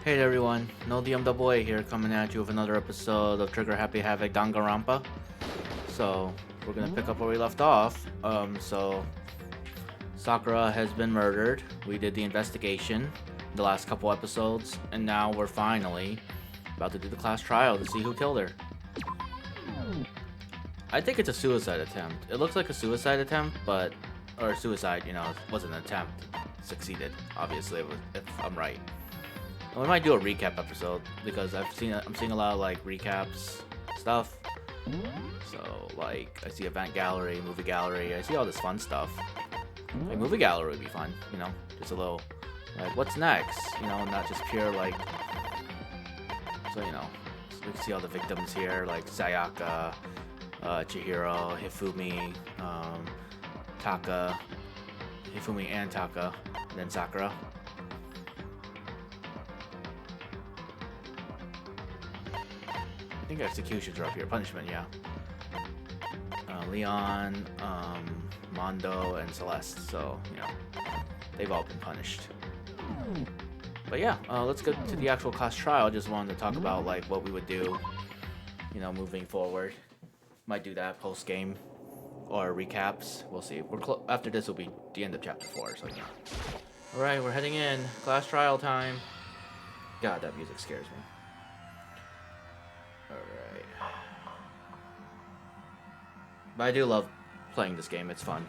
Hey everyone, No DMAA here coming at you with another episode of Trigger Happy Havoc Danganronpa. So, we're gonna pick up where we left off. Sakura has been murdered. We did the investigation the last couple episodes, and now we're finally about to do the class trial to see who killed her. I think it's a suicide attempt. It looks like a suicide attempt, or suicide, it wasn't an attempt. Succeeded, obviously, if I'm right. And we might do a recap episode because I'm seeing a lot of like recaps stuff. So like I see event gallery, movie gallery. I see all this fun stuff. Like movie gallery would be fun, just a little like what's next, not just pure like. So we can see all the victims here like Sayaka, Chihiro, Hifumi, Taka, Hifumi and Taka, and then Sakura. I think executions are up here. Punishment, yeah. Leon, Mondo, and Celeste. So, they've all been punished. But yeah, let's get to the actual class trial. Just wanted to talk about like what we would do, moving forward. Might do that post game or recaps. We'll see. After this will be the end of chapter 4. So yeah. All right, we're heading in. Class trial time. God, that music scares me. Alright. But I do love playing this game, it's fun.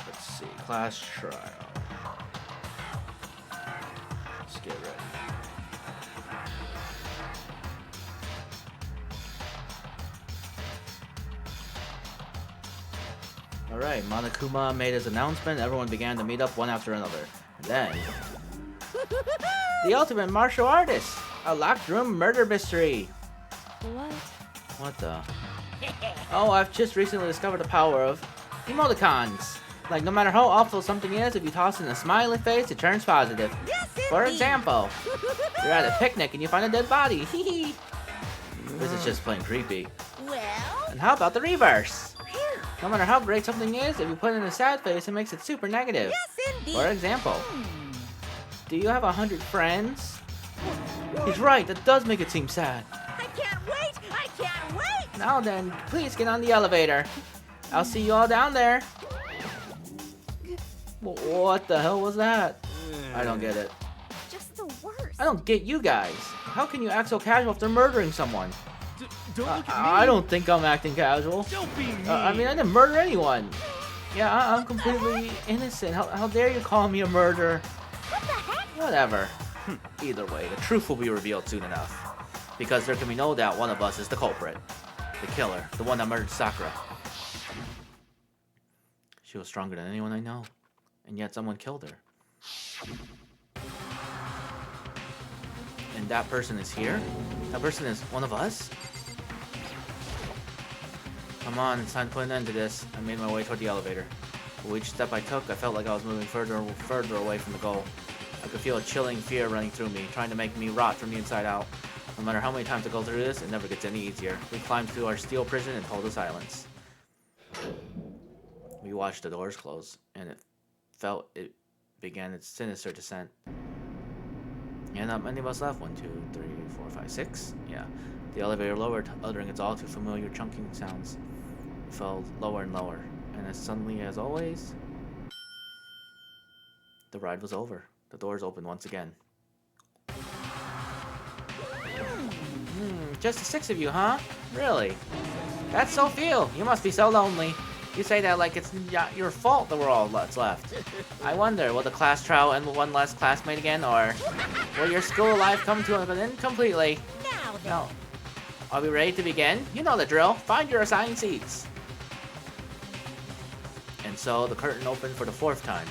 Let's see, class trial. Let's get ready. Alright, Monokuma made his announcement, everyone began to meet up one after another. Then, the ultimate martial artist! A locked room murder mystery! What? What the? Oh, I've just recently discovered the power of emoticons. Like, no matter how awful something is, if you toss in a smiley face, it turns positive. Yes, For indeed. example, you're at a picnic and you find a dead body. Hee. This is just plain creepy. Well, And how about the reverse? here. No matter how great something is, if you put in a sad face, it makes it super negative. Yes, indeed. For example, do you have 100 friends? He's right, that does make it seem sad. I can't wait! I can't wait! Now then, please get on the elevator. I'll see you all down there. What the hell was that? I don't get it. Just the worst. I don't get you guys. How can you act so casual if they're murdering someone? Don't look at me. I don't think I'm acting casual. Don't be mean. I mean, I didn't murder anyone. Yeah, I'm completely innocent. How dare you call me a murderer? What the heck? Whatever. Either way, the truth will be revealed soon enough. Because there can be no doubt one of us is the culprit. The killer. The one that murdered Sakura. She was stronger than anyone I know. And yet someone killed her. And that person is here? That person is one of us? Come on, it's time to put an end to this. I made my way toward the elevator. With each step I took, I felt like I was moving further and further away from the goal. I could feel a chilling fear running through me, trying to make me rot from the inside out. No matter how many times I go through this, it never gets any easier. We climbed through our steel prison in total silence. We watched the doors close, and it began its sinister descent. And not many of us left. 1, 2, 3, 4, 5, 6. Yeah. The elevator lowered, uttering its all too familiar chunking sounds. It fell lower and lower, and as suddenly as always, the ride was over. The doors opened once again. Just the 6 of you, huh? Really? That's so few. You must be so lonely. You say that like it's not your fault that we're all that's left. I wonder, will the class trial end with one last classmate again, or will your school life come to an end completely? Now then. No. Are we ready to begin? You know the drill. Find your assigned seats. And so the curtain opened for the 4th time.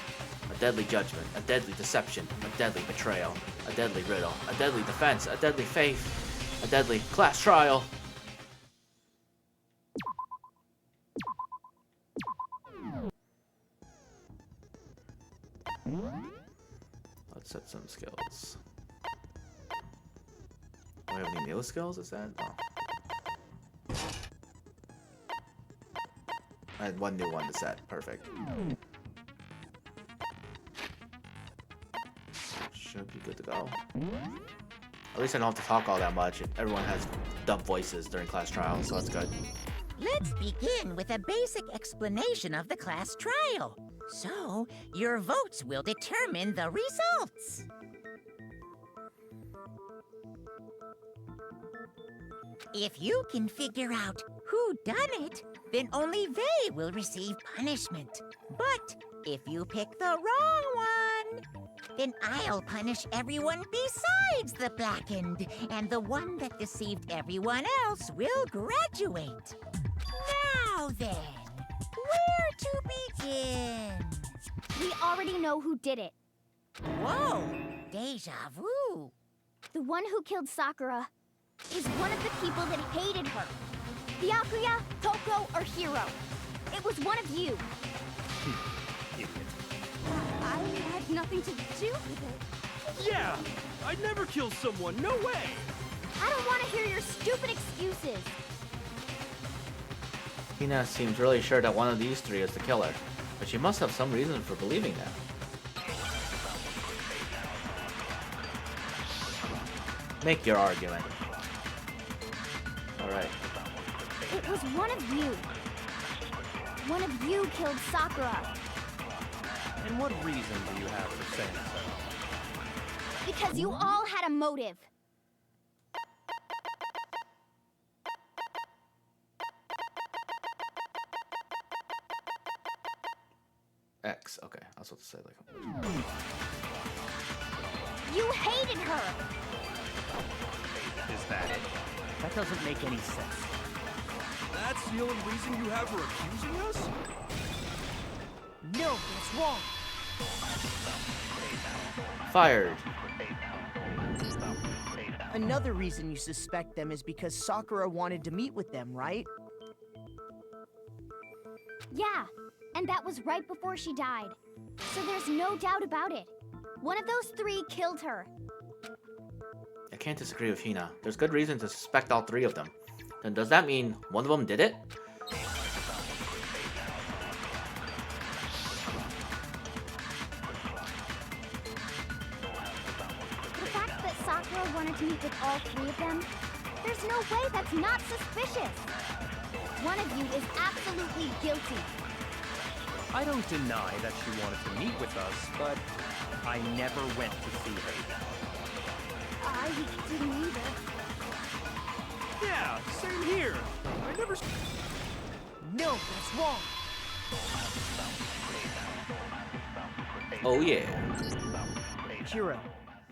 A deadly judgment, a deadly deception, a deadly betrayal, a deadly riddle, a deadly defense, a deadly faith, a deadly class trial. Let's set some skills. Do I have any new skills? Is that? Oh. I had one new one to set. Perfect. Should be good to go. At least I don't have to talk all that much. Everyone has dumb voices during class trials, so that's good. Let's begin with a basic explanation of the class trial. So, your votes will determine the results. If you can figure out who done it, then only they will receive punishment. But if you pick the wrong one, then I'll punish everyone besides the blackened, and the one that deceived everyone else will graduate. Now then, where to begin? We already know who did it. Whoa, deja vu. The one who killed Sakura is one of the people that hated her. Byakuya, Toko, or Hiro. It was one of you. Idiot. I had nothing to do with it. Yeah! I'd never kill someone, no way! I don't want to hear your stupid excuses. Hina seems really sure that one of these three is the killer, but she must have some reason for believing that. Make your argument. Alright. It was one of you. One of you killed Sakura. And what reason do you have for saying so? Because you all had a motive. X. Okay, I was supposed to say like. You hated her. Is that it? That doesn't make any sense. That's the only reason you have for accusing us? No, that's wrong. Fired. Another reason you suspect them is because Sakura wanted to meet with them, right? Yeah, and that was right before she died. So there's no doubt about it. One of those three killed her. I can't disagree with Hina. There's good reason to suspect all three of them. Then does that mean one of them did it? The fact that Sakura wanted to meet with all three of them, there's no way that's not suspicious. One of you is absolutely guilty. I don't deny that she wanted to meet with us, but I never went to see her. I didn't either. Yeah, same here. I never... No, that's wrong. Oh yeah. Hiro,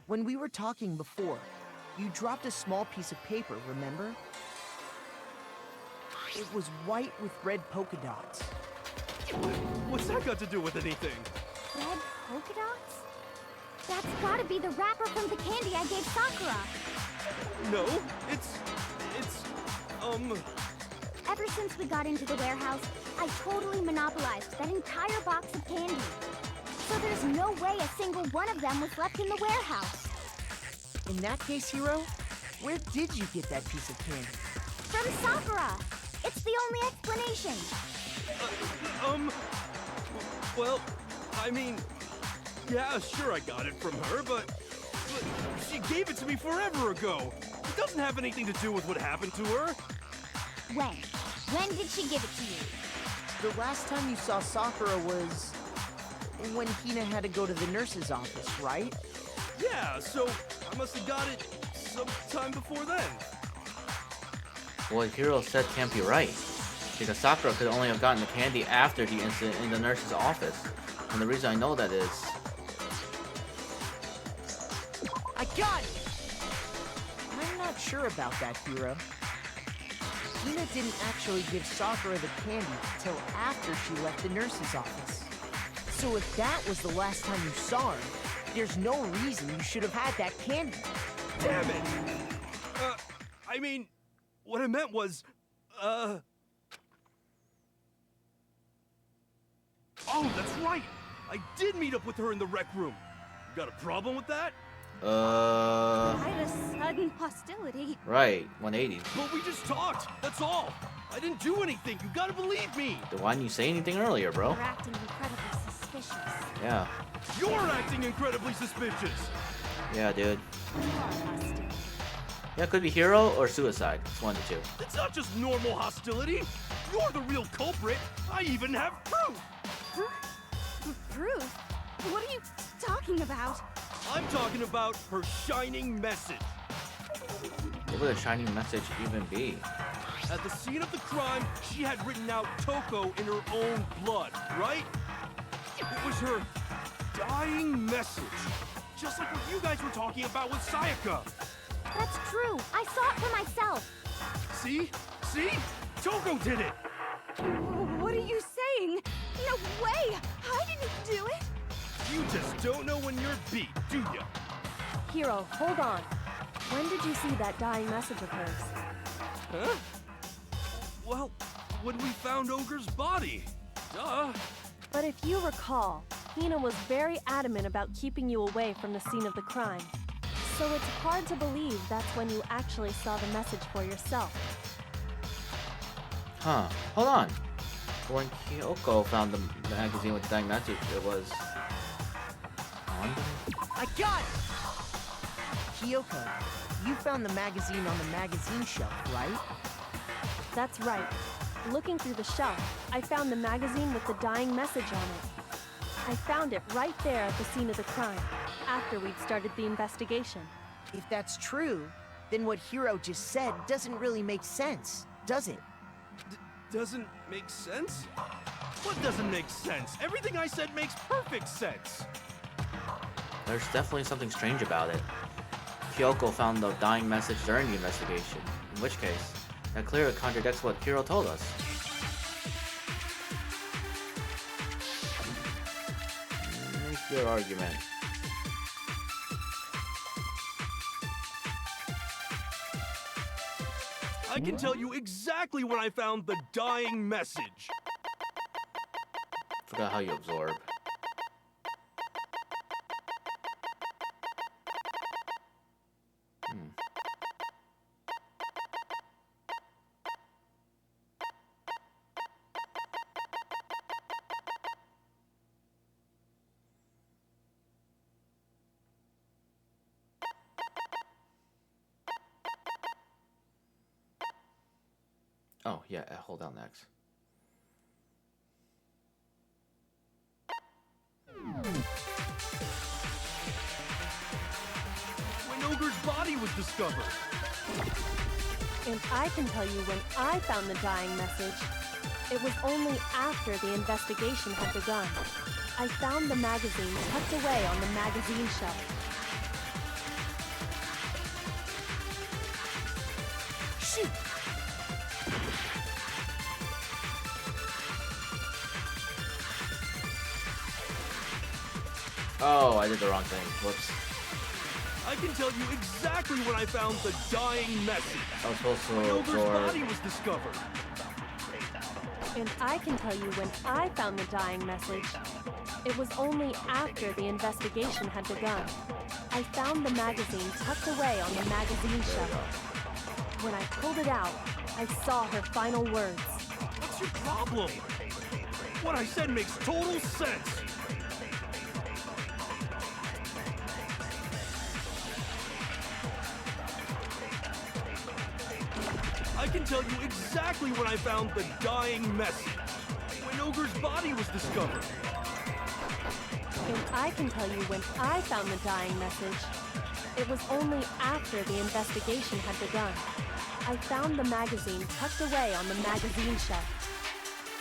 when we were talking before, you dropped a small piece of paper, remember? It was white with red polka dots. What's that got to do with anything? Red polka dots? That's gotta be the wrapper from the candy I gave Sakura. No, it's... Ever since we got into the warehouse, I totally monopolized that entire box of candy. So there's no way a single one of them was left in the warehouse. In that case, Hiro, where did you get that piece of candy? From Sakura! It's the only explanation. Well, I mean... Yeah, sure I got it from her, but she gave it to me forever ago. It doesn't have anything to do with what happened to her. When? When did she give it to you? The last time you saw Sakura was when Hina had to go to the nurse's office, right? Yeah, so I must have got it sometime before then. What Hiro said can't be right. Because Sakura could only have gotten the candy after the incident in the nurse's office. And the reason I know that is... I got it! I'm not sure about that, Hiro. Hina didn't actually give Sakura the candy till after she left the nurse's office. So if that was the last time you saw her, there's no reason you should have had that candy. Damn it! I mean, what I meant was, Oh, that's right! I did meet up with her in the rec room. You got a problem with that? Quite a sudden hostility. Right, 180. But we just talked, that's all. I didn't do anything, you gotta believe me. Then why didn't you say anything earlier, bro? You're acting incredibly suspicious. Yeah. You're acting incredibly suspicious. Yeah, dude. You are hostile. Yeah, it could be hero or suicide. It's one of the two. It's not just normal hostility. You're the real culprit. I even have proof. Proof? What are you talking about? I'm talking about her shining message. What would a shining message even be? At the scene of the crime, she had written out Toko in her own blood, right? It was her dying message. Just like what you guys were talking about with Sayaka. That's true. I saw it for myself. See? See? Toko did it! What are you saying? No way! I didn't do it! You just don't know when you're beat, do ya? Hero, hold on. When did you see that dying message of hers? Huh? Well, when we found Ogre's body. Duh. But if you recall, Hina was very adamant about keeping you away from the scene of the crime. So it's hard to believe that's when you actually saw the message for yourself. Huh. Hold on. When Kyoko found the magazine with the dying message, it was... I got it! Kyoko, you found the magazine on the magazine shelf, right? That's right. Looking through the shelf, I found the magazine with the dying message on it. I found it right there at the scene of the crime, after we'd started the investigation. If that's true, then what Hiro just said doesn't really make sense, does it? Doesn't make sense? What doesn't make sense? Everything I said makes perfect sense. There's definitely something strange about it. Kyoko found the dying message during the investigation, in which case, that clearly contradicts what Hiro told us. Make your argument. I can tell you exactly when I found the dying message. Forgot how you absorb. Oh, yeah, hold down X. When Ogre's body was discovered. And I can tell you when I found the dying message. It was only after the investigation had begun. I found the magazine tucked away on the magazine shelf. Shoot! Oh, I did the wrong thing. Whoops. I can tell you exactly when I found the dying message. I was supposed When to Ogre's absorb. body was discovered. And I can tell you when I found the dying message. It was only after the investigation had begun. I found the magazine tucked away on the magazine shelf. When I pulled it out, I saw her final words. What's your problem? What I said makes total sense. I can tell you exactly when I found the dying message. When Ogre's body was discovered. And I can tell you when I found the dying message. It was only after the investigation had begun. I found the magazine tucked away on the magazine shelf.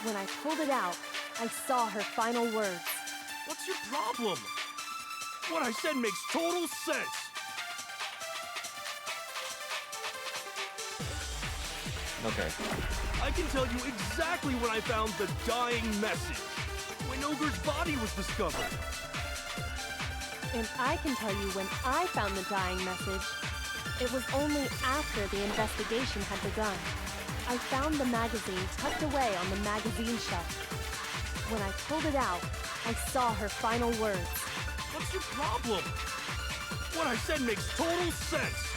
When I pulled it out, I saw her final words. What's your problem? What I said makes total sense. Okay. I can tell you exactly when I found the dying message. When Ogre's body was discovered. And I can tell you when I found the dying message. It was only after the investigation had begun. I found the magazine tucked away on the magazine shelf. When I pulled it out, I saw her final words. What's your problem? What I said makes total sense.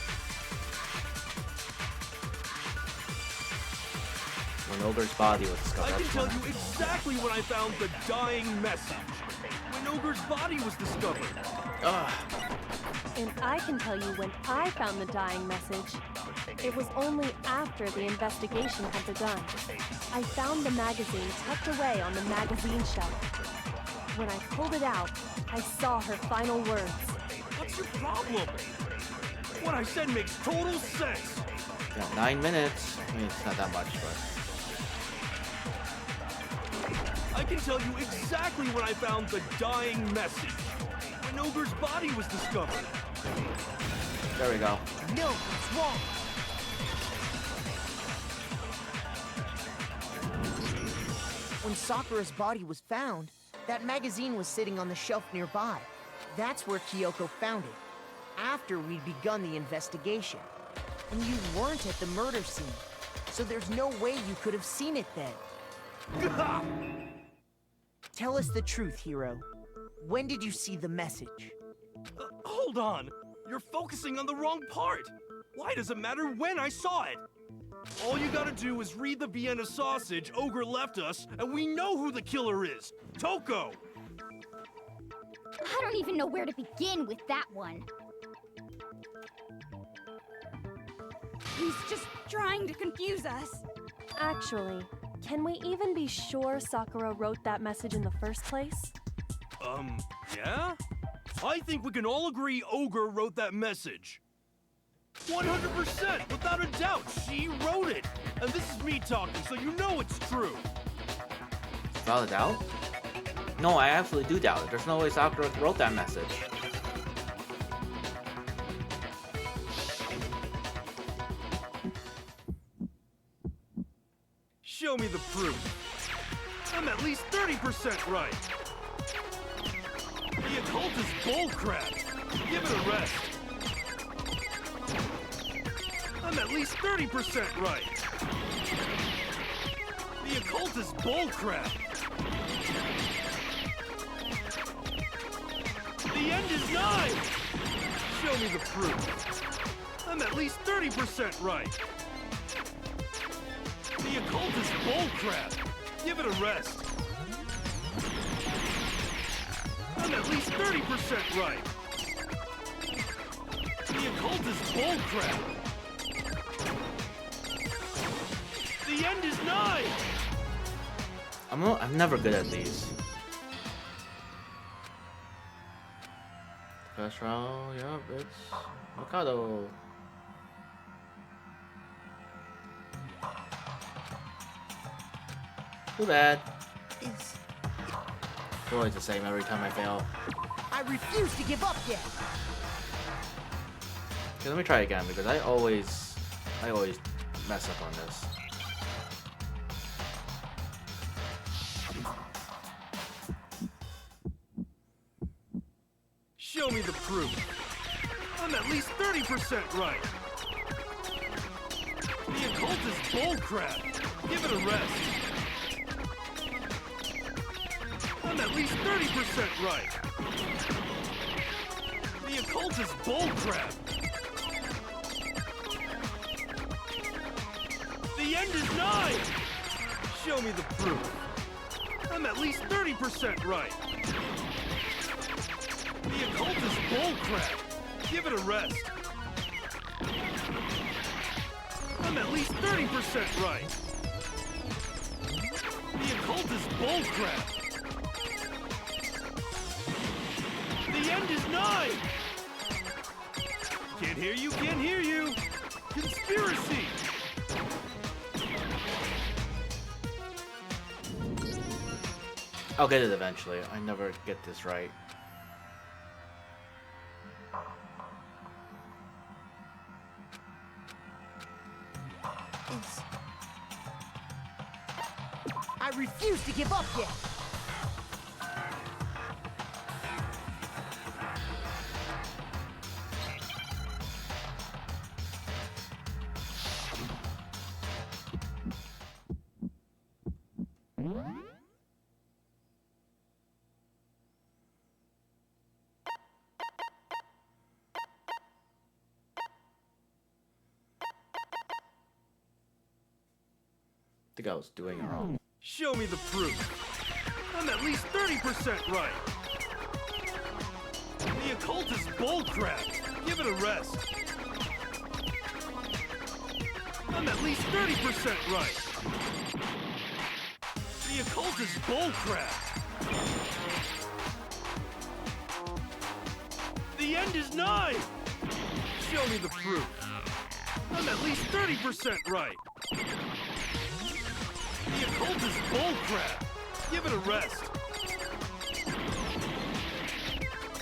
When Ogre's body was discovered. I can that's tell when you exactly when I found the dying message. When Ogre's body was discovered. Ugh. And I can tell you when I found the dying message. It was only after the investigation had begun. I found the magazine tucked away on the magazine shelf. When I pulled it out, I saw her final words. What's your problem? What I said makes total sense. Got 9 minutes. I mean, it's not that much, but I can tell you exactly when I found the dying message. When Ogre's body was discovered. there we go. No, it's wrong. When Sakura's body was found, that magazine was sitting on the shelf nearby. That's where Kyoko found it, after we'd begun the investigation. And you weren't at the murder scene, so there's no way you could have seen it then. Tell us the truth, Hiro. When did you see the message? Hold on. You're focusing on the wrong part. Why does it matter when I saw it? All you gotta do is read the Vienna sausage Ogre left us, and we know who the killer is. Toko! I don't even know where to begin with that one. He's just trying to confuse us. Actually, can we even be sure Sakura wrote that message in the first place? Yeah? I think we can all agree Ogre wrote that message. 100%, without a doubt, she wrote it. And this is me talking, so you know it's true. Without a doubt? No, I absolutely do doubt it. There's no way Sakura wrote that message. Show me the proof. I'm at least 30% right. The occult is bullcrap. Give it a rest. I'm at least 30% right. The occult is bullcrap. The end is nigh. Show me the proof. I'm at least 30% right. The occult is bullcrap. Give it a rest. I'm at least 30% right. The occult is bullcrap. The end is nigh. I'm never good at these. First round, yep, it's Mikado. Too bad. It's... It's always the same every time I fail. I refuse to give up yet. Okay, let me try again because I always mess up on this. Show me the proof. I'm at least 30% right. The occult is bullcrap. Give it a rest. I'm at least 30% right. The occult is bullcrap. The end is nigh. Show me the proof. I'm at least 30% right. The occult is bullcrap. Give it a rest. I'm at least 30% right. The occult is bullcrap. The end is nigh. Can't hear you, can't hear you. Conspiracy. I'll get it eventually. I never get this right. It's... I refuse to give up yet. I think I was doing it wrong. Show me the proof. I'm at least 30% right. The occult is bullcrap. Give it a rest. I'm at least 30% right. The occult is bullcrap. The end is nigh. Show me the proof. I'm at least 30% right. The occult is bullcrap. Give it a rest.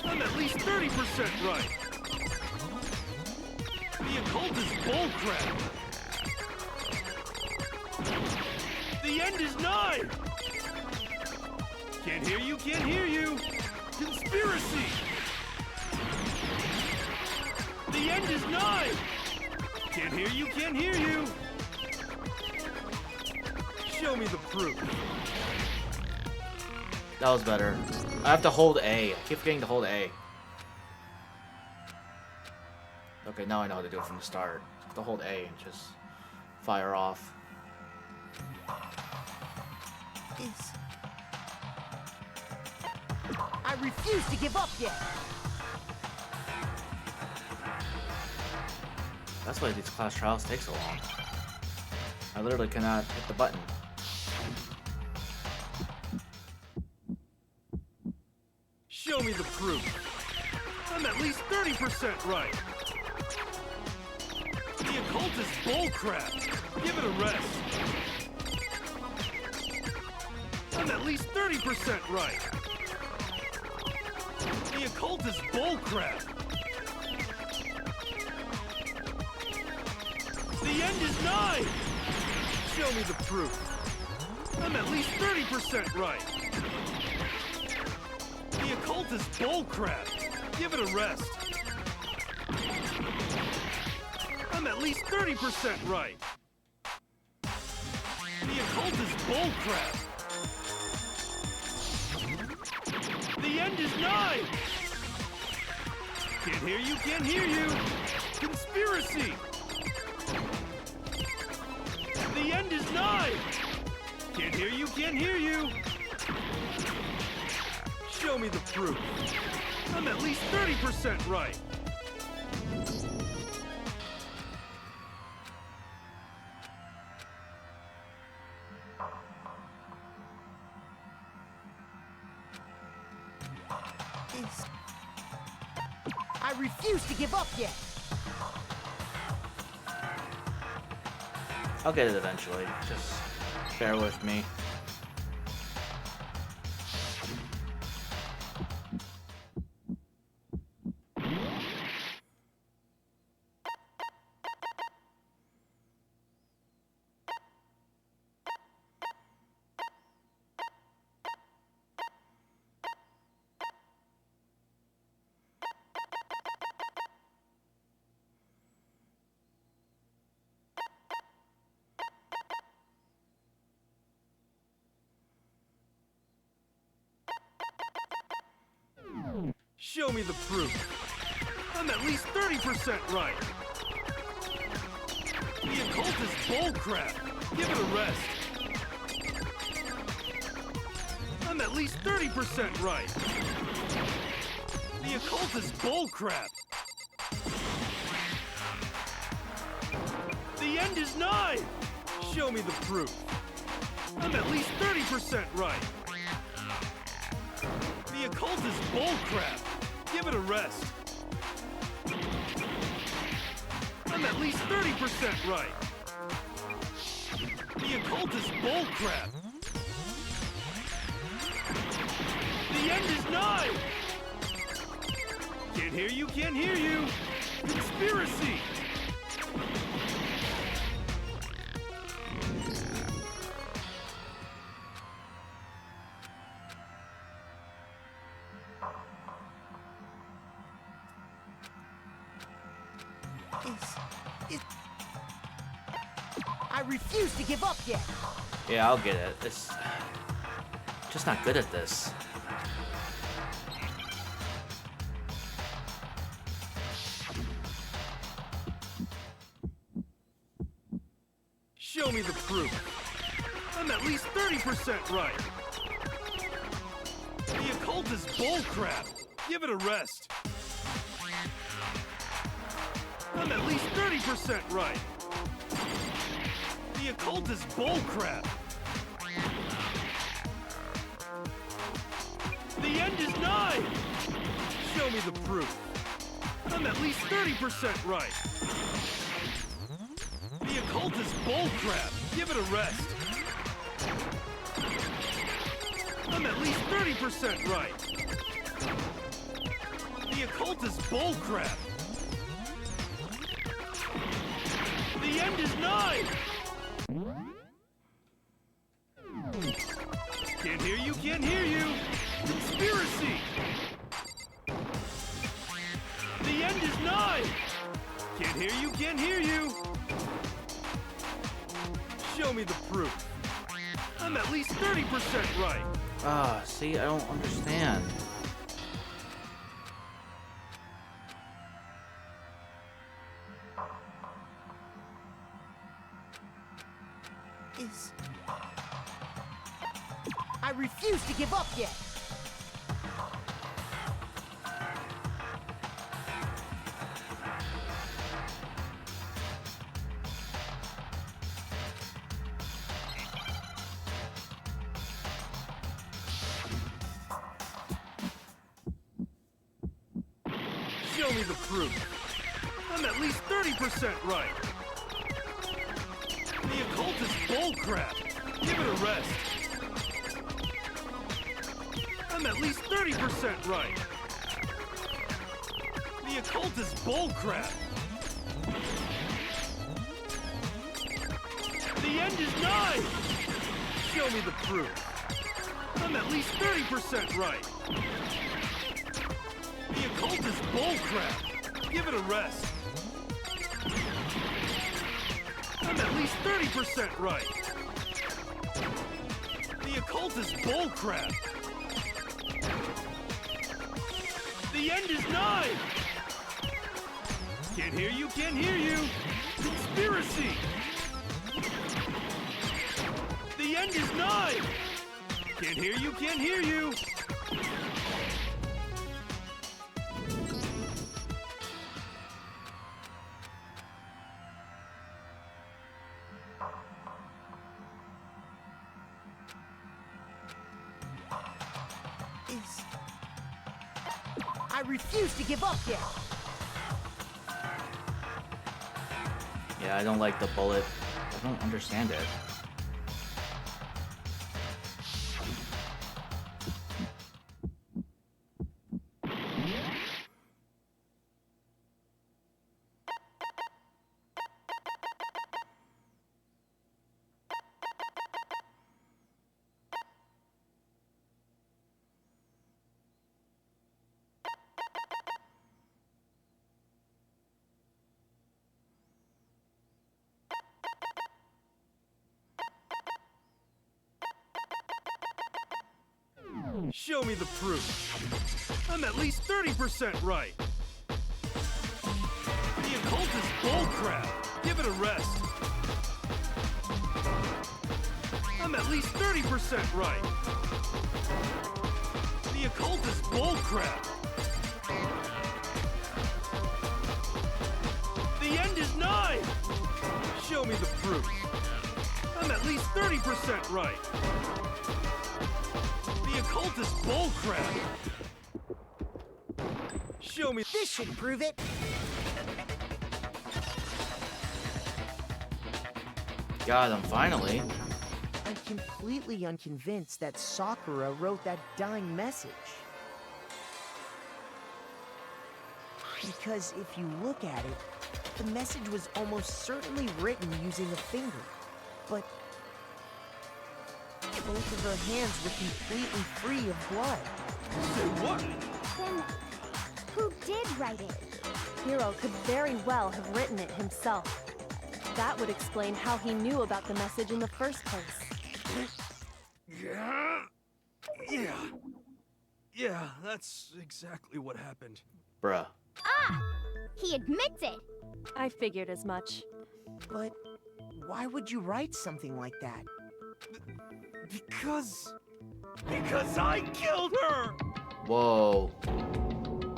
I'm at least 30% right. The occult is bullcrap. The end is nigh. Can't hear you, can't hear you. Conspiracy. The end is nigh. Can't hear you, can't hear you. Show me the proof. That was better. I have to hold A. I keep forgetting to hold A. Okay, now I know how to do it from the start. I have to hold A and just fire off. I refuse to give up yet. That's why these class trials take so long. I literally cannot hit the button. Show me the proof. I'm at least 30% right. The occult is bullcrap. Give it a rest. I'm at least 30% right. The occult is bullcrap. The end is nigh. Show me the proof. I'm at least 30% right. The occult is bullcrap. Give it a rest. I'm at least 30% right. The occult is bullcrap. The end is nigh. Can't hear you, can't hear you. Conspiracy. The end is nigh. Can't hear you, can't hear you. Show me the proof. I'm at least 30% right. I refuse to give up yet. I'll get it eventually. Just bear with me. Show me the proof. I'm at least 30% right. The occult is bullcrap. Give it a rest. I'm at least 30% right. The occult is bullcrap. The end is nigh. Show me the proof. I'm at least 30% right. The occult is bullcrap. Give it a rest. I'm at least 30% right. The occult is bullcrap. The end is nigh. Can't hear you, can't hear you. Conspiracy. I refuse to give up yet. Yeah, I'll get it. It's just not good at this. Show me the proof. I'm at least 30% right. The occult is bullcrap. Give it a rest. I'm at least 30% right. The occult is bullcrap. The end is nigh. Show me the proof. I'm at least 30% right. The occult is bullcrap. Give it a rest. I'm at least 30% right. The occult is bullcrap. The end is nigh. Can't hear you, can't hear you. Conspiracy. The end is nigh. Can't hear you, can't hear you. Show me the proof. I'm at least 30% right. Ah, see, I don't understand. I refuse to give up yet. Show me the proof. I'm at least 30% right. The occult is bullcrap. Give it a rest. I'm at least 30% right. The occult is bullcrap. The end is nigh. Show me the proof. I'm at least 30% right. The occult is bullcrap. Give it a rest. I'm at least 30% right. The occult is bullcrap. The end is nigh. Can't hear you, can't hear you. Conspiracy. The end is nigh. Can't hear you, can't hear you. I refuse to give up yet. Yeah, I don't like the bullet. I don't understand it. Show me the proof. I'm at least 30% right. The occult is bullcrap. Give it a rest. I'm at least 30% right. The occult is bullcrap. The end is nigh. Show me the proof. I'm at least 30% right. The occult is bullcrap. Show me. This should prove it. Got him, finally. I'm completely unconvinced that Sakura wrote that dying message. Because if you look at it, the message was almost certainly written using a finger. But both of her hands were completely free of blood. Say what? Then, who did write it? Hiro could very well have written it himself. That would explain how he knew about the message in the first place. Yeah, that's exactly what happened. Bruh. Ah! He admits it! I figured as much. But why would you write something like that? Because I killed her! Whoa.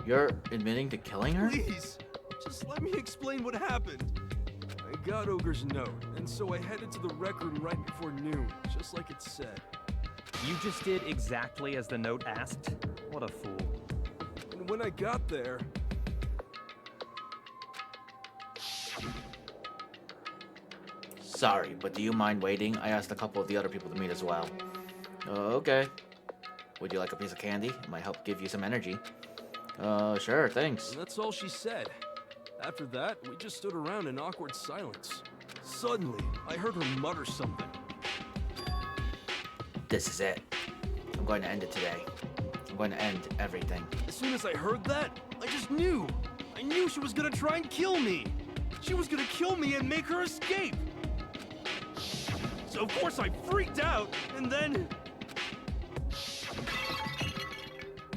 You're admitting to killing her? Please, just let me explain what happened. I got Ogre's note, and so I headed to the rec room right before noon, just like it said. You just did exactly as the note asked? What a fool. And when I got there... Sorry, but do you mind waiting? I asked a couple of the other people to meet as well. Okay. Would you like a piece of candy? It might help give you some energy. Sure, thanks. And that's all she said. After that, we just stood around in awkward silence. Suddenly, I heard her mutter something. This is it. I'm going to end it today. I'm going to end everything. As soon as I heard that, I just knew. I knew she was gonna try and kill me. She was gonna kill me and make her escape. So of course I freaked out, and then...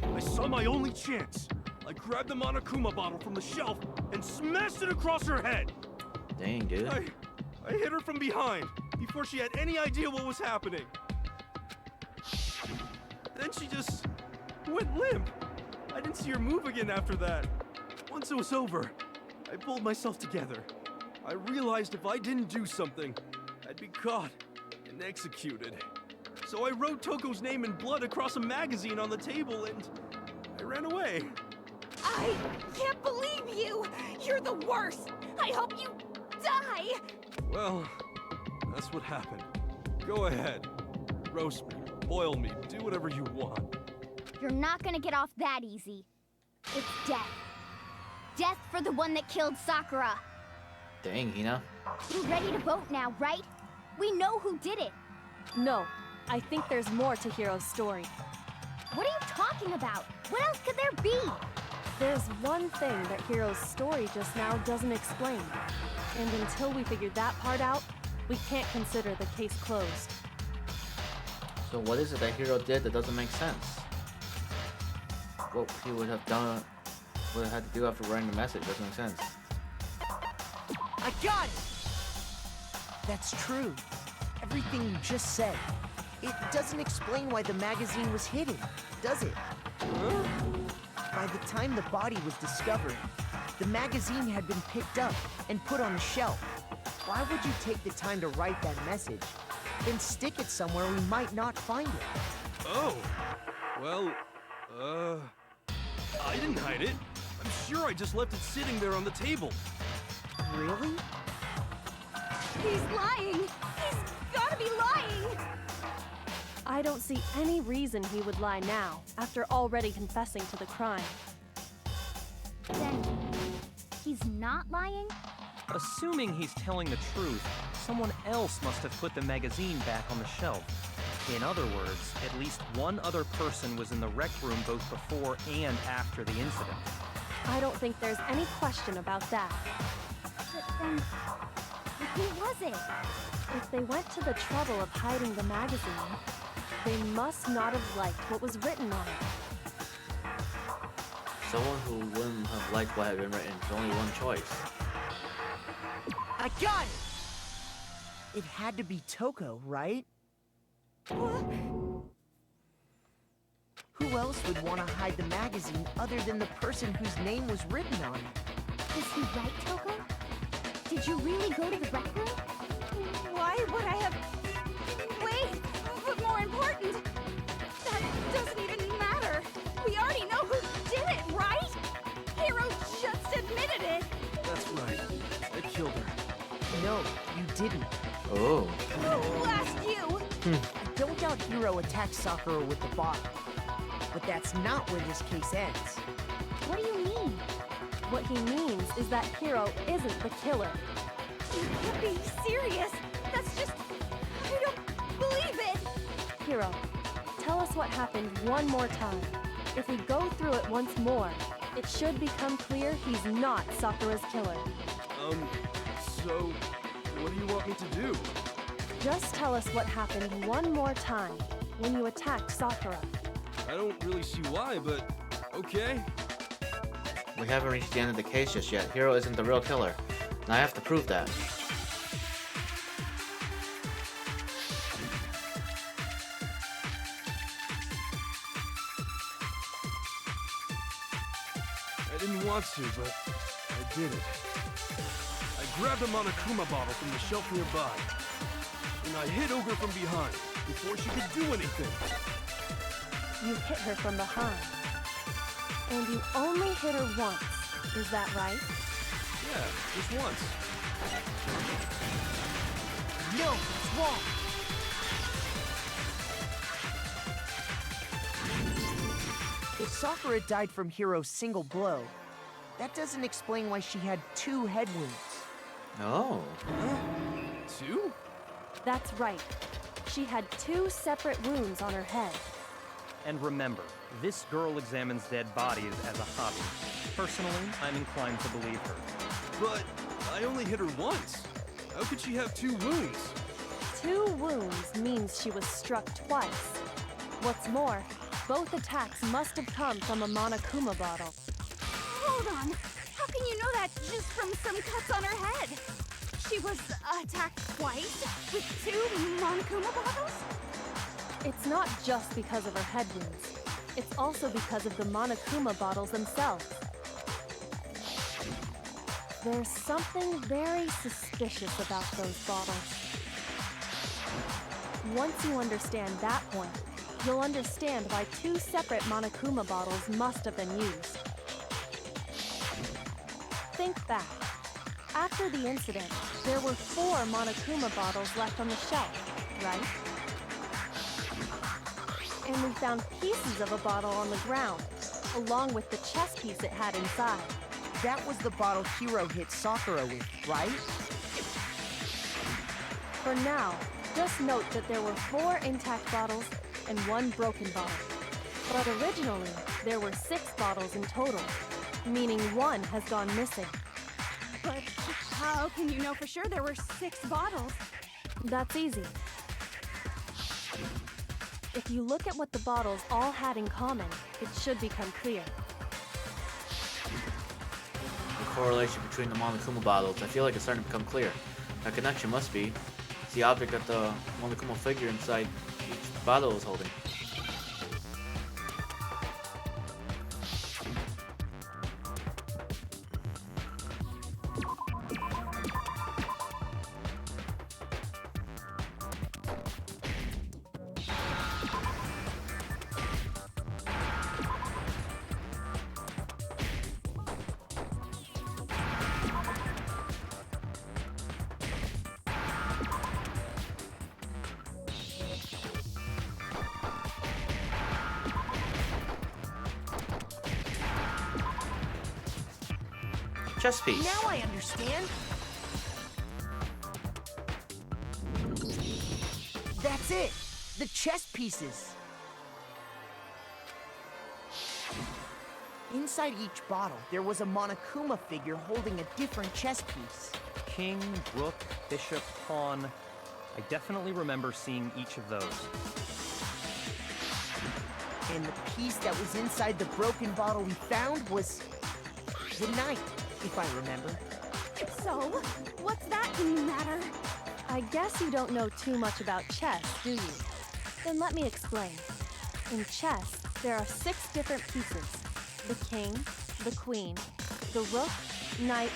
I saw my only chance. I grabbed the Monokuma bottle from the shelf and smashed it across her head. Dang, dude. I hit her from behind before she had any idea what was happening. Then she just went limp. I didn't see her move again after that. Once it was over, I pulled myself together. I realized if I didn't do something, I'd be caught and executed. So I wrote Toko's name in blood across a magazine on the table and I ran away. I can't believe you! You're the worst! I hope you die! Well, that's what happened. Go ahead. Roast me, boil me, do whatever you want. You're not gonna get off that easy. It's death. Death for the one that killed Sakura. Dang, Hina. You're ready to vote now, right? We know who did it. No, I think there's more to Hiro's story. What are you talking about? What else could there be? There's one thing that Hiro's story just now doesn't explain. And until we figure that part out, we can't consider the case closed. So what is it that Hiro did that doesn't make sense? What he would have done, would have had to do after writing the message doesn't make sense. I got it! That's true. Everything you just said. It doesn't explain why the magazine was hidden, does it? Huh? By the time the body was discovered, the magazine had been picked up and put on the shelf. Why would you take the time to write that message, then stick it somewhere we might not find it? Oh. Well, I didn't hide it. I'm sure I just left it sitting there on the table. Really? He's lying! He's gotta be lying! I don't see any reason he would lie now, after already confessing to the crime. Then, he's not lying? Assuming he's telling the truth, someone else must have put the magazine back on the shelf. In other words, at least one other person was in the rec room both before and after the incident. I don't think there's any question about that. But then, who was it? If they went to the trouble of hiding the magazine, they must not have liked what was written on it. Someone who wouldn't have liked what had been written. There's only one choice. I got it! It had to be Toko, right? Who else would want to hide the magazine other than the person whose name was written on it? Is he right, Toko? Did you really go to the rec room? Why would I have... Wait! But more important, that doesn't even matter. We already know who did it, right? Hiro just admitted it. That's right. I killed her. No, you didn't. Oh. Who asked you? I don't doubt Hiro attacked Sakura with the bottle. But that's not where this case ends. What do you mean? What he means is that Hiro isn't the killer. You can't be serious. That's just... I don't believe it. Hiro, tell us what happened one more time. If we go through it once more, it should become clear he's not Sakura's killer. So, what do you want me to do? Just tell us what happened one more time when you attacked Sakura. I don't really see why, but okay. We haven't reached the end of the case just yet. Hiro isn't the real killer. And I have to prove that. wants to, but I did it. I grabbed a Monokuma bottle from the shelf nearby, and I hit Ogre from behind before she could do anything. You hit her from behind. And you only hit her once. Is that right? Yeah, just once. No, it's wrong. If Sakura died from Hiro's single blow, that doesn't explain why she had 2 head wounds. Oh. Two? That's right. She had 2 separate wounds on her head. And remember, this girl examines dead bodies as a hobby. Personally, I'm inclined to believe her. But I only hit her once. How could she have 2 wounds? 2 wounds means she was struck twice. What's more, both attacks must have come from a Monokuma bottle. Hold on. How can you know that just from some cuts on her head? She was attacked twice with 2 Monokuma bottles? It's not just because of her head wounds. It's also because of the Monokuma bottles themselves. There's something very suspicious about those bottles. Once you understand that point, you'll understand why 2 separate Monokuma bottles must have been used. Think back. After the incident, there were 4 Monokuma bottles left on the shelf, right? And we found pieces of a bottle on the ground, along with the chess piece it had inside. That was the bottle Hiro hit Sakura with, right? For now, just note that there were 4 intact bottles and 1 broken bottle. But originally, there were 6 bottles in total, meaning 1 has gone missing. But how can you know for sure there were 6 bottles? That's easy. If you look at what the bottles all had in common, it should become clear. The correlation between the Monokuma bottles, I feel like it's starting to become clear. That connection must be it's the object that the Monokuma figure inside each bottle is holding. Chess piece. Now I understand. That's it. The chess pieces. Inside each bottle, there was a Monokuma figure holding a different chess piece. King, rook, bishop, pawn. I definitely remember seeing each of those. And the piece that was inside the broken bottle we found was the knight, if I remember. So, what's that matter? I guess you don't know too much about chess, do you? Then let me explain. In chess, there are 6 different pieces. The king, the queen, the rook, knight,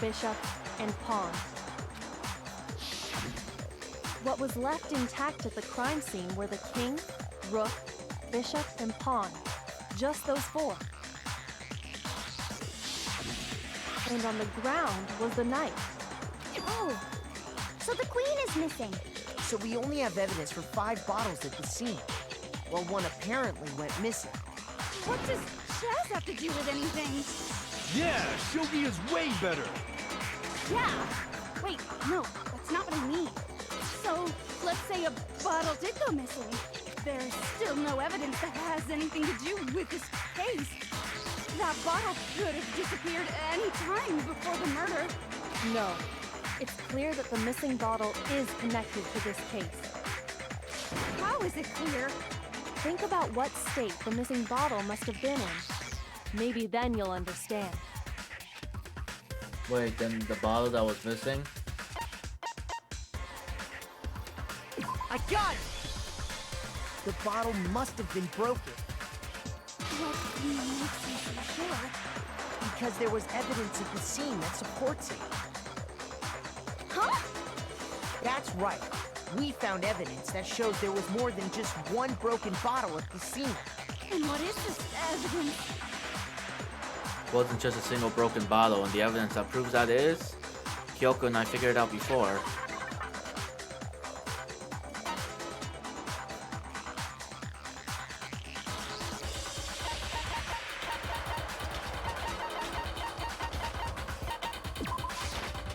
bishop, and pawn. What was left intact at the crime scene were the king, rook, bishop, and pawn. Just those 4. And on the ground was the knight. Oh, so the queen is missing. So we only have evidence for 5 bottles at the scene, while 1 apparently went missing. What does chess have to do with anything? Yeah, shogi is way better. Yeah. Wait, no, that's not what I mean. So, let's say a bottle did go missing. There's still no evidence that has anything to do with this case. That bottle could have disappeared any time before the murder. No. It's clear that the missing bottle is connected to this case. How is it clear? Think about what state the missing bottle must have been in. Maybe then you'll understand. Wait, then the bottle that was missing? I got it! The bottle must have been broken. What makes you so sure? Because there was evidence at the scene that supports it. Huh? That's right. We found evidence that shows there was more than just one broken bottle at the scene. And what is this evidence? Wasn't just a single broken bottle, and the evidence that proves that is Kyoko and I figured it out before.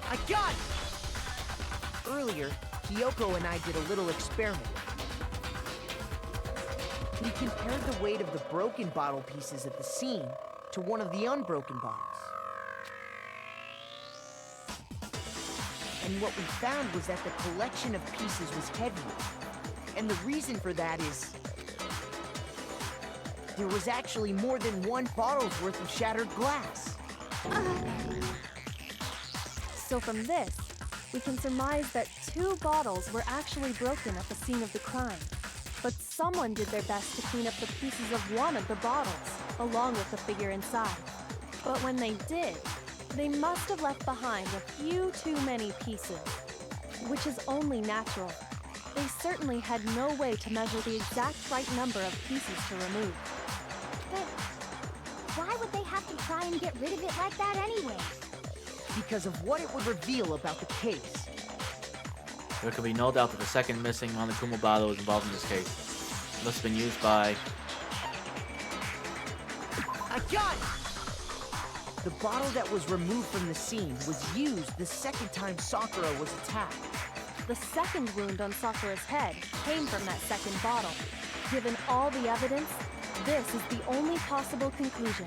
I got it! Earlier, Kyoko and I did a little experiment. We compared the weight of the broken bottle pieces at the scene to one of the unbroken bottles. And what we found was that the collection of pieces was heavier. And the reason for that is there was actually more than one bottle's worth of shattered glass. So from this, we can surmise that 2 bottles were actually broken at the scene of the crime. But someone did their best to clean up the pieces of one of the bottles, along with the figure inside. But when they did, they must have left behind a few too many pieces, which is only natural. They certainly had no way to measure the exact right number of pieces to remove. But why would they have to try and get rid of it like that anyway? Because of what it would reveal about the case. There could be no doubt that the second missing Monokuma bottle is involved in this case. It must have been used by... I got it! The bottle that was removed from the scene was used the second time Sakura was attacked. The second wound on Sakura's head came from that second bottle. Given all the evidence, this is the only possible conclusion.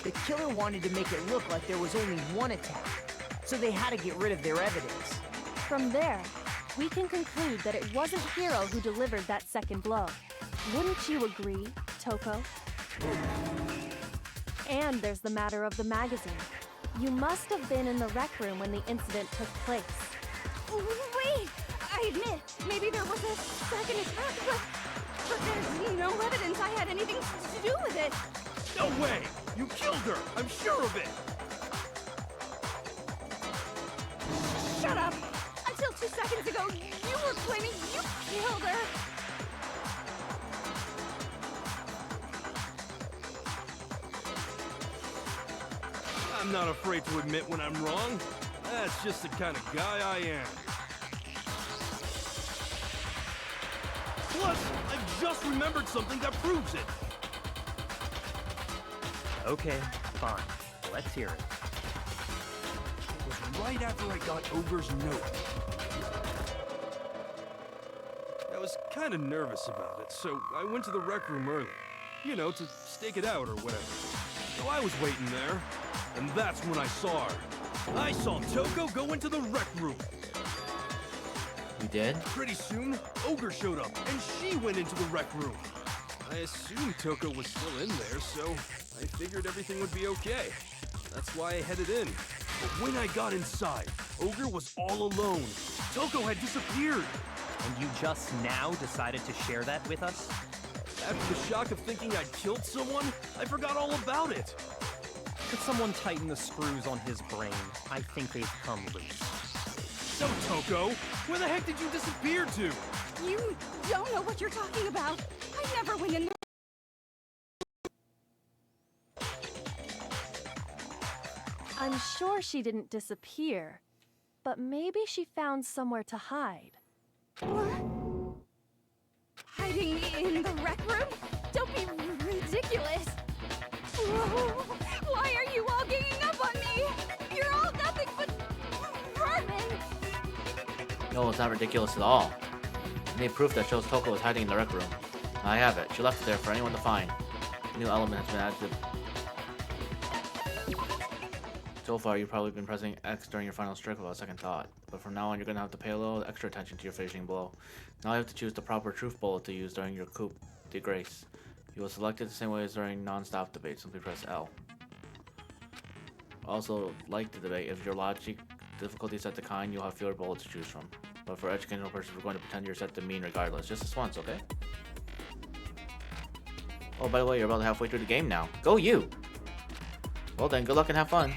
The killer wanted to make it look like there was only one attack, so they had to get rid of their evidence. From there, we can conclude that it wasn't Hiro who delivered that second blow. Wouldn't you agree, Toko? And there's the matter of the magazine. You must have been in the rec room when the incident took place. Wait! I admit, maybe there was a second attack, but there's no evidence I had anything to do with it. No way! You killed her! I'm sure of it! Shut up! Until 2 seconds ago, you were claiming you killed her! I'm not afraid to admit when I'm wrong. That's just the kind of guy I am. Plus, I've just remembered something that proves it. Okay, fine. Let's hear it. It was right after I got Ogre's note. I was kind of nervous about it, so I went to the rec room early. You know, to stake it out or whatever. So I was waiting there, and that's when I saw her. I saw Toko go into the rec room. You did? Pretty soon, Ogre showed up, and she went into the rec room. I assumed Toko was still in there, so I figured everything would be okay. That's why I headed in. But when I got inside, Ogre was all alone. Toko had disappeared. And you just now decided to share that with us? After the shock of thinking I'd killed someone, I forgot all about it. Could someone tighten the screws on his brain? I think they've come loose. So, Toko, where the heck did you disappear to? You don't know what you're talking about. I never went in there. I'm sure she didn't disappear, but maybe she found somewhere to hide. What? Hiding in the rec room? Don't be ridiculous. Whoa. Why are you all ganging up on me? You're all nothing but vermin. No, it's not ridiculous at all. I need proof that shows Toko was hiding in the rec room. I have it. She left it there for anyone to find. A new element has been added to... So far, you've probably been pressing X during your final strike without a second thought. But from now on, you're going to have to pay a little extra attention to your finishing blow. Now you have to choose the proper truth bullet to use during your coup de grace. You will select it the same way as during non-stop debate. Simply press L. Also, like the debate, if your logic difficulty is set to kind, you'll have fewer bullets to choose from. But for educational purposes, we're going to pretend you're set to mean regardless. Just this once, okay? Oh, by the way, you're about halfway through the game now. Go you! Well then, good luck and have fun.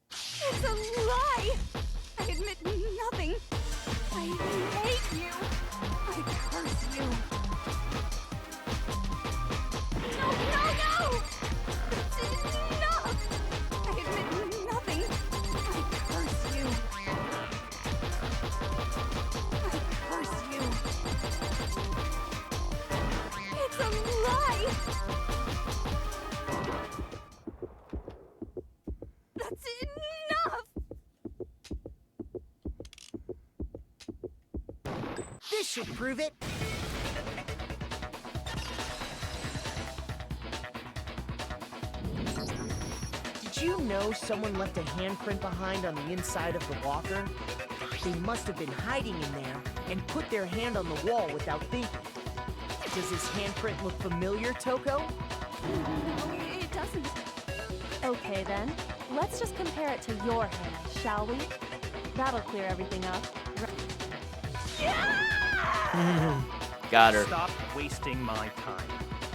It's a lie! I admit nothing. I hate you. I curse you. No, no, no! That's enough! I admit nothing. I curse you. I curse you. It's a lie! That's enough! This should prove it. Did you know someone left a handprint behind on the inside of the locker? They must have been hiding in there and put their hand on the wall without thinking. Does this handprint look familiar, Toko? No, it doesn't. Okay then, let's just compare it to your hand, shall we? That'll clear everything up. Got her. Stop wasting my time.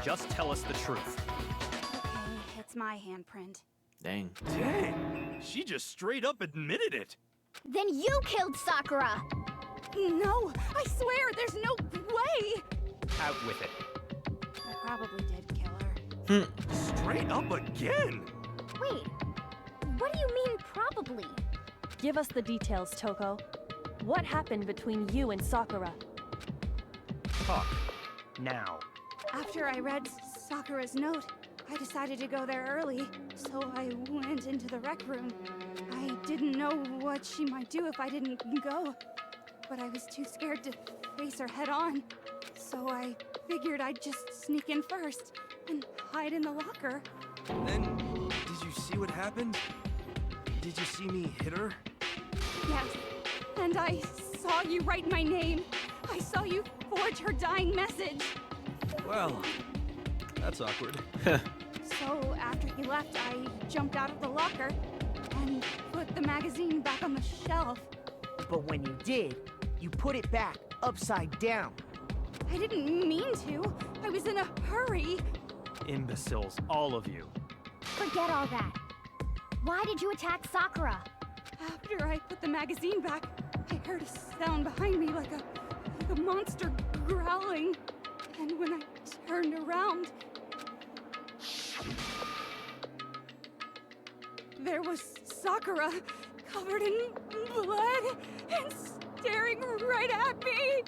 Just tell us the truth. Okay, it's my handprint. Dang. Dang, she just straight up admitted it. Then you killed Sakura! No, I swear, there's no way! Out with it. I probably did kill her. Straight up again. Wait, what do you mean probably? Give us the details, Toko. What happened between you and Sakura? Talk. Now. After I read Sakura's note, I decided to go there early, so I went into the rec room. I didn't know what she might do if I didn't go, but I was too scared to face her head on. So I figured I'd just sneak in first and hide in the locker. Then, did you see what happened? Did you see me hit her? Yes, and I saw you write my name. I saw you forge her dying message. Well, that's awkward. So after he left, I jumped out of the locker and put the magazine back on the shelf. But when you did, you put it back upside down. I didn't mean to. I was in a hurry. Imbeciles, all of you. Forget all that. Why did you attack Sakura? After I put the magazine back, I heard a sound behind me like a monster growling. And when I turned around, there was Sakura, covered in blood and staring right at me.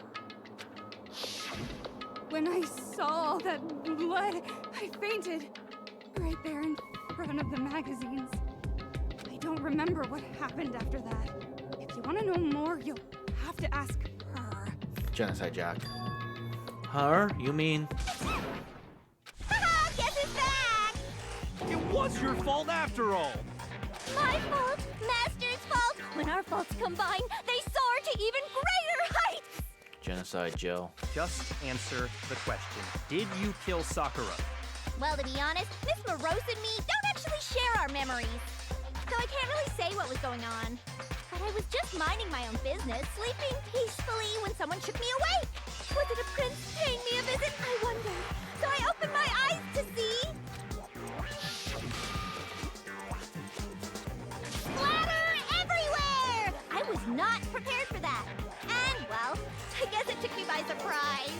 When I saw all that blood, I fainted right there in front of the magazines. I don't remember what happened after that. If you want to know more, you'll have to ask her. Genocide Jack. Her? You mean? Haha, guess who's back? It was your fault after all. My fault, Master's fault. When our faults combine, they soar to even greater heights. Genocide Jill. Just answer the question. Did you kill Sakura? Well, to be honest, Miss Morose and me don't actually share our memories. So I can't really say what was going on. But I was just minding my own business, sleeping peacefully when someone shook me awake. Was it a prince paying me a visit? I wonder. So I opened my eyes to see... splatter everywhere! I was not prepared for that. And, well, I guess it took me by surprise.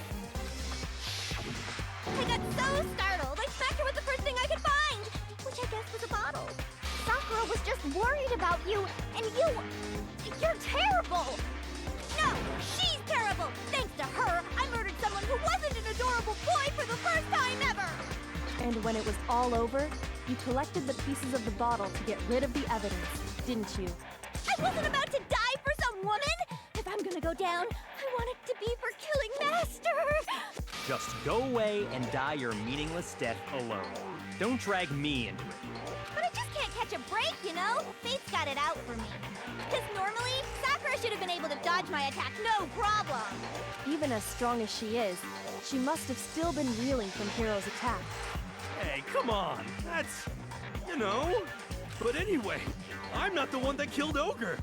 I got so startled, I smacked her with the first thing I could find, which I guess was a bottle. Sakura was just worried about you, and you're terrible! No, she's terrible! Thanks to her, I murdered someone who wasn't an adorable boy for the first time ever! And when it was all over, you collected the pieces of the bottle to get rid of the evidence, didn't you? I wasn't about to die for some woman! If I'm gonna go down, I want it to be for killing Master! Just go away and die your meaningless death alone. Don't drag me into it. But I just can't catch a break, you know? Fate's got it out for me. Because normally, Sakura should have been able to dodge my attack, no problem. Even as strong as she is, she must have still been reeling from Hiro's attack. Hey, come on. That's, you know. But anyway, I'm not the one that killed Ogre.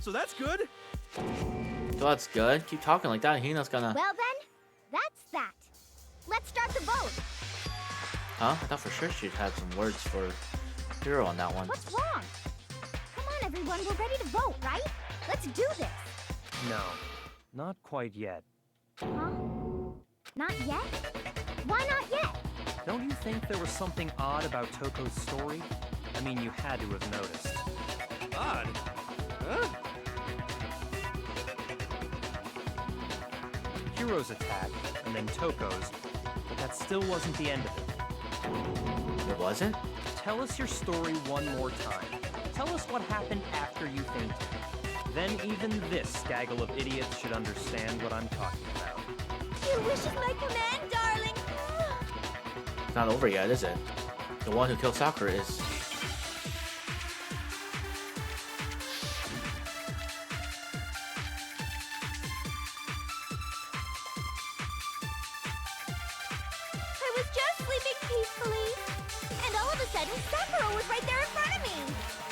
So that's good. So that's good. Keep talking like that. Hina's gonna... Well then, That's that. Let's start the vote. Huh? I thought for sure she'd have some words for Hero on that one. What's wrong? Come on, everyone. We're ready to vote, right? Let's do this. No, not quite yet. Huh? Not yet? Why not yet? Don't you think there was something odd about Toko's story? I mean, you had to have noticed. Odd? Huh? Hero's attack, and then Toko's, but that still wasn't the end of it. It wasn't? Tell us your story one more time. Tell us what happened after you fainted. Then even this gaggle of idiots should understand what I'm talking about. Your wish is my command, darling. It's not over yet, is it? The one who killed Sakura is... I was just sleeping peacefully. And all of a sudden, Sakura was right there in front of me.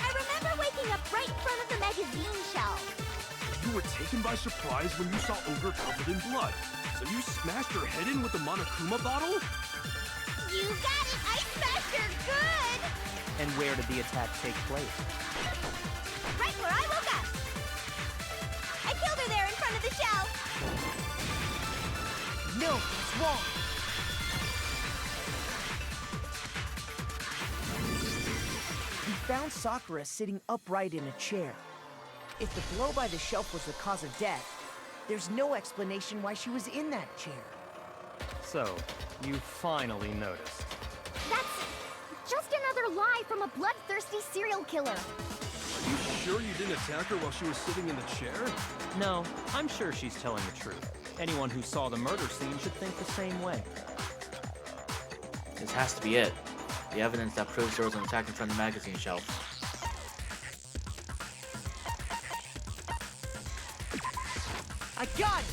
I remember waking up right in front of the magazine shelf. You were taken by surprise when you saw Ogre covered in blood. So you smashed her head in with the Monokuma bottle? You got it! I smashed her good! And where did the attack take place? Right where I woke up. I killed her there in front of the shelf. No, it's wrong. We found Sakura sitting upright in a chair. If the blow by the shelf was the cause of death, there's no explanation why she was in that chair. So, you finally noticed. That's just another lie from a bloodthirsty serial killer. Are you sure you didn't attack her while she was sitting in the chair? No, I'm sure she's telling the truth. Anyone who saw the murder scene should think the same way. This has to be it. The evidence that proves there was an attack in front of the magazine shelf. I got it!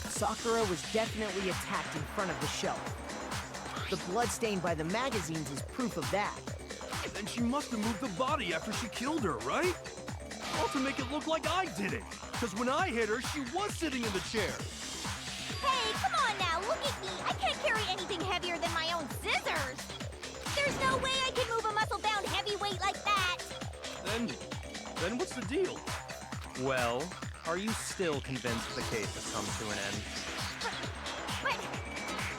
Sakura was definitely attacked in front of the shelf. The blood stain by the magazines is proof of that. Then she must have moved the body after she killed her, right? All to make it look like I did it. Because when I hit her, she was sitting in the chair. Hey, come on now, look at me. I can't carry anything heavier than my own scissors. There's no way I can move a muscle-bound heavyweight like that. Then what's the deal? Well, are you still convinced the case has come to an end? But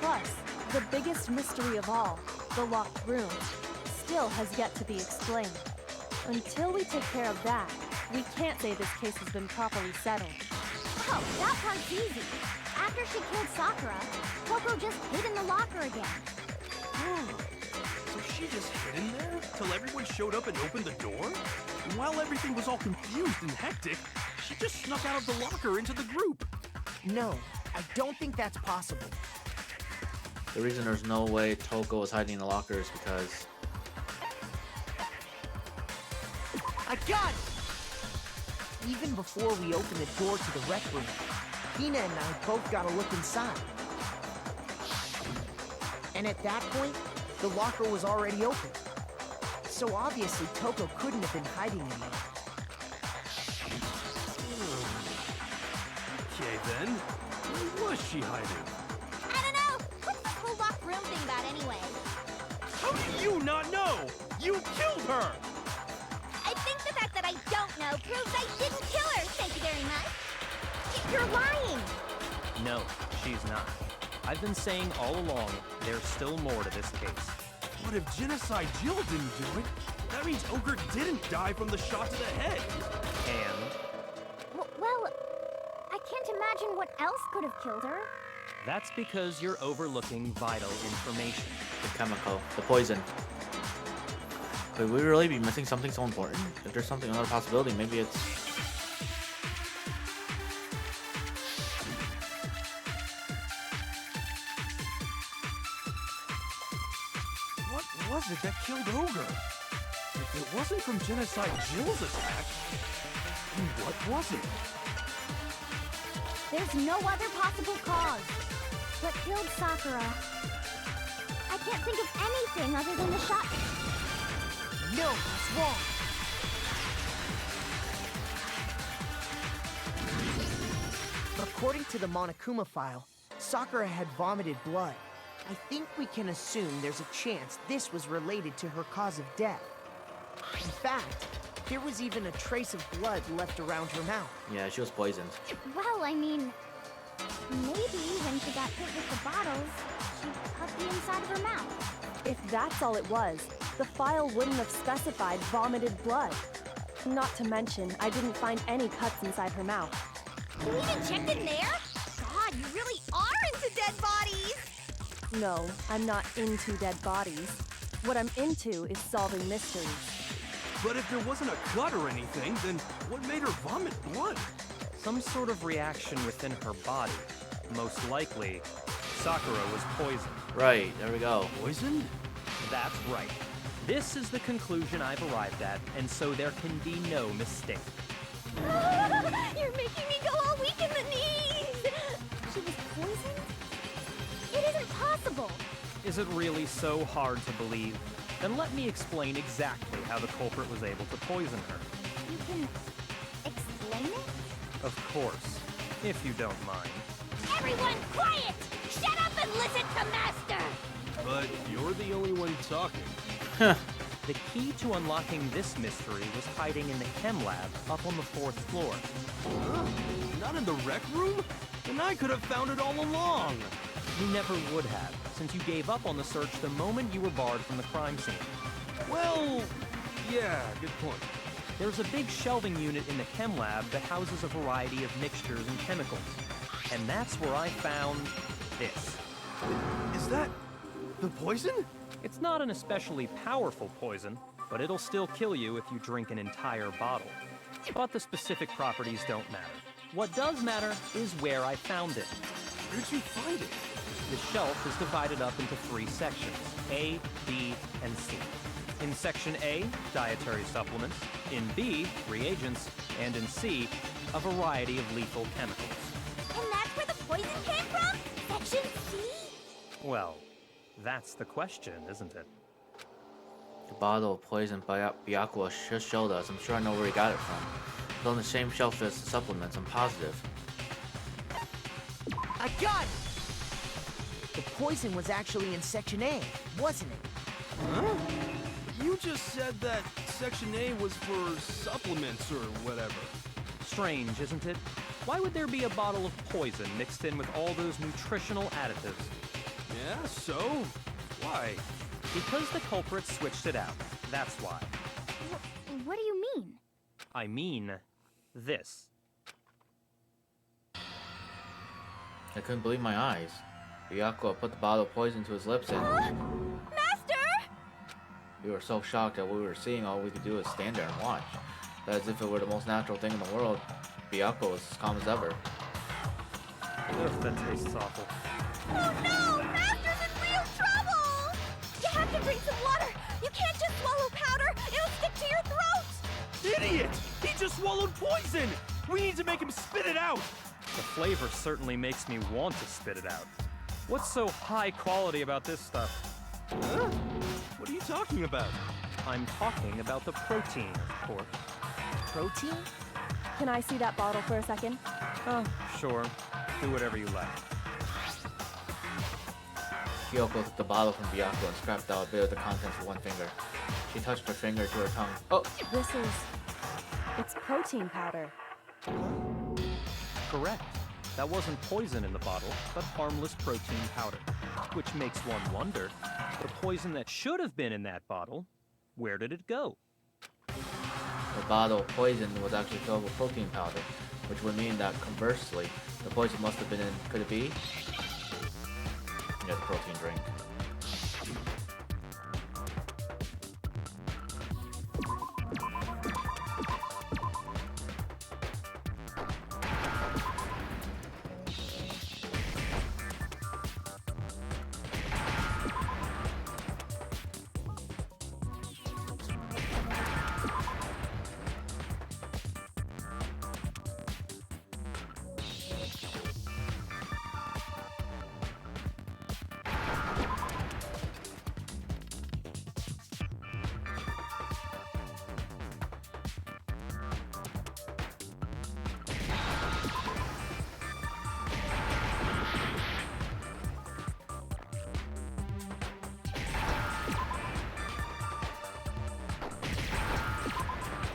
Plus, the biggest mystery of all, the locked room, still has yet to be explained. Until we take care of that, we can't say this case has been properly settled. oh, that part's easy. After she killed Sakura, Toko just hid in the locker again. So she just hid in there till everyone showed up and opened the door? And while everything was all confused and hectic, she just snuck out of the locker into the group. No, I don't think that's possible. The reason there's no way Toko was hiding in the locker is because... I got it! Even before we opened the door to the rec room, Hina and I both got a look inside. And at that point, the locker was already open. So obviously Toko couldn't have been hiding in there. Okay then, where was she hiding? I don't know. What's this whole locked room thing about anyway? How do you not know? You killed her! I think the fact that I don't know proves I didn't kill her. Thank you very much. You're lying. No, she's not. I've been saying all along, there's still more to this case. But if Genocide Jill didn't do it, that means Ogre didn't die from the shot to the head. And Well, I can't imagine what else could have killed her. that's because you're overlooking vital information. the chemical, the poison. Could we really be missing something so important? If there's something, another possibility, maybe it's... What was it that killed Ogre? If it wasn't from Genocide Jill's attack, then what was it? There's no other possible cause. What killed Sakura? I can't think of anything other than the shot. No, it's wrong. According to the Monokuma file, Sakura had vomited blood. I think we can assume there's a chance this was related to her cause of death. In fact, there was even a trace of blood left around her mouth. Yeah, she was poisoned. Well, I mean, maybe when she got hit with the bottles, she cut the inside of her mouth. If that's all it was, the file wouldn't have specified vomited blood. Not to mention, I didn't find any cuts inside her mouth. You even checked in there? God, you really are into dead bodies! No, I'm not into dead bodies. What I'm into is solving mysteries. But if there wasn't a cut or anything, then what made her vomit blood? Some sort of reaction within her body. Most likely, Sakura was poisoned. Right, there we go. Poisoned? That's right. This is the conclusion I've arrived at, and so there can be no mistake. You're making me go all weak in the knees! She was poisoned? It isn't possible! Is it really so hard to believe? Then let me explain exactly how the culprit was able to poison her. You can explain it? Of course, if you don't mind. Everyone quiet! Shut up and listen to Master! But you're the only one talking. The key to unlocking this mystery was hiding in the chem lab up on the 4th floor. Huh? Not in the rec room? And I could have found it all along. You never would have, since you gave up on the search the moment you were barred from the crime scene. Well, yeah, good point. There's a big shelving unit in the chem lab that houses a variety of mixtures and chemicals. And that's where I found this. Is that the poison? It's not an especially powerful poison, but it'll still kill you if you drink an entire bottle. But the specific properties don't matter. What does matter is where I found it. Where'd you find it? The shelf is divided up into 3 sections, A, B, and C. In Section A, dietary supplements. In B, reagents. And in C, a variety of lethal chemicals. And that's where the poison came from? Section C? Well, that's the question, isn't it? The bottle of poison Byakuya just showed us. I'm sure I know where he got it from. It's on the same shelf as the supplements, I'm positive. I got it! The poison was actually in Section A, wasn't it? Huh? You just said that Section A was for supplements or whatever. Strange, isn't it? Why would there be a bottle of poison mixed in with all those nutritional additives? Yeah, so? Why? Because the culprit switched it out. That's why. What do you mean? I mean, this. I couldn't believe my eyes. Byakuya put the bottle of poison to his lips and Master! we were so shocked at what we were seeing, all we could do was stand there and watch. But as if it were the most natural thing in the world, Byakuya was as calm as ever. Ugh, that tastes awful. Oh no! Master's in real trouble! You have to drink some water! You can't just swallow powder! It'll stick to your throat! Idiot! He just swallowed poison! We need to make him spit it out! The flavor certainly makes me want to spit it out. What's so high quality about this stuff? Huh? What are you talking about? I'm talking about the protein, of course. Protein? Can I see that bottle for a second? Oh, sure. Do whatever you like. Kyoko took the bottle from Byakuya and scraped out a bit of the contents with one finger. She touched her finger to her tongue. Oh! It's protein powder. Correct. That wasn't poison in the bottle, but harmless protein powder. Which makes one wonder, the poison that should have been in that bottle, where did it go? The bottle of poison was actually filled with protein powder, which would mean that conversely, the poison must have been in, could it be? Yeah, the protein drink.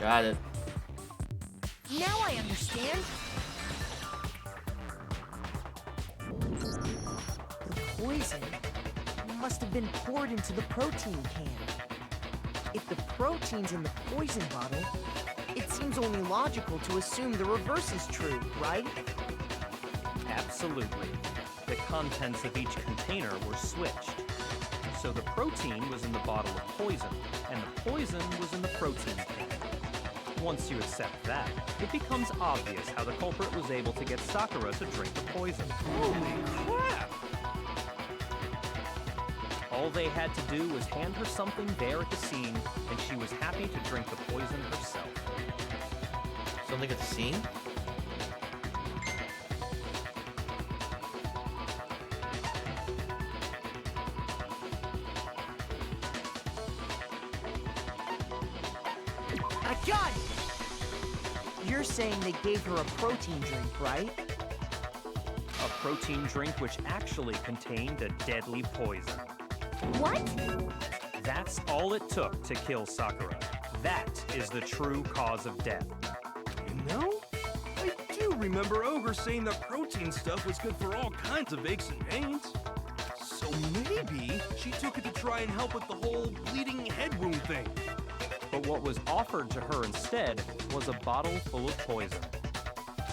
Got it. Now I understand. The poison must have been poured into the protein can. If the protein's in the poison bottle, it seems only logical to assume the reverse is true, right? Absolutely. The contents of each container were switched. So the protein was in the bottle of poison, and the poison was in the protein can. Once you accept that, it becomes obvious how the culprit was able to get Sakura to drink the poison. Holy crap! All they had to do was hand her something there at the scene, and she was happy to drink the poison herself. Something at the scene? I got it! You're saying they gave her a protein drink, right? A protein drink which actually contained a deadly poison. What? That's all it took to kill Sakura. That is the true cause of death. You know, I do remember Ogre saying that protein stuff was good for all kinds of aches and pains. So maybe she took it to try and help with the whole bleeding head wound thing. But what was offered to her instead was a bottle full of poison.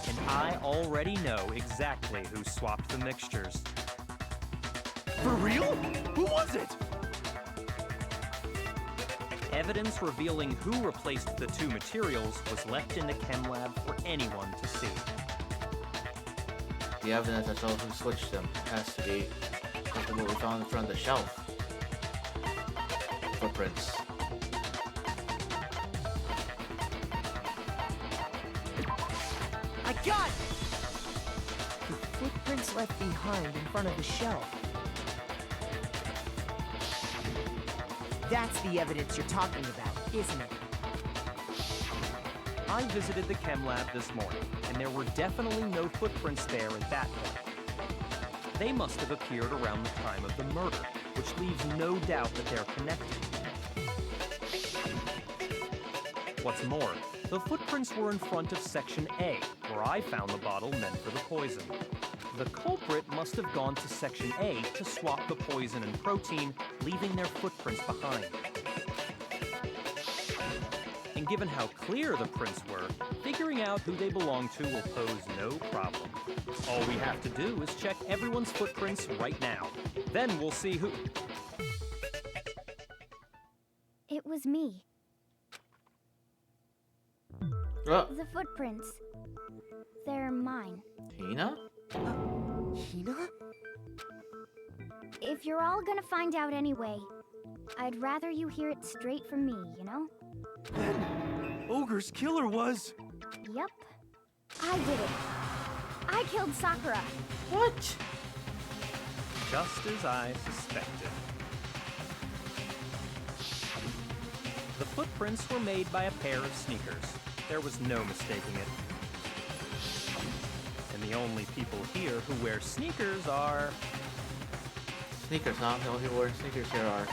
And I already know exactly who swapped the mixtures. For real? Who was it? Evidence revealing who replaced the two materials was left in the chem lab for anyone to see. The evidence that shows who switched them has to be something what we found in front of the shelf. Footprints. I got it! The footprints left behind in front of the shelf. That's the evidence you're talking about, isn't it? I visited the chem lab this morning, and there were definitely no footprints there at that point. They must have appeared around the time of the murder, which leaves no doubt that they're connected. What's more, the footprints were in front of Section A, where I found the bottle meant for the poison. The culprit must have gone to Section A to swap the poison and protein, leaving their footprints behind. And given how clear the prints were, figuring out who they belong to will pose no problem. All we have to do is check everyone's footprints right now. Then we'll see who... It was me. Oh, The footprints. They're mine. Hina? Hina? If you're all gonna find out anyway, I'd rather you hear it straight from me, you know? Then Ogre's killer was... Yep. I did it. I killed Sakura. What? Just as I suspected. The footprints were made by a pair of sneakers. There was no mistaking it. And the only people here who wear sneakers are... Sneakers, huh? The only people wearing sneakers here are...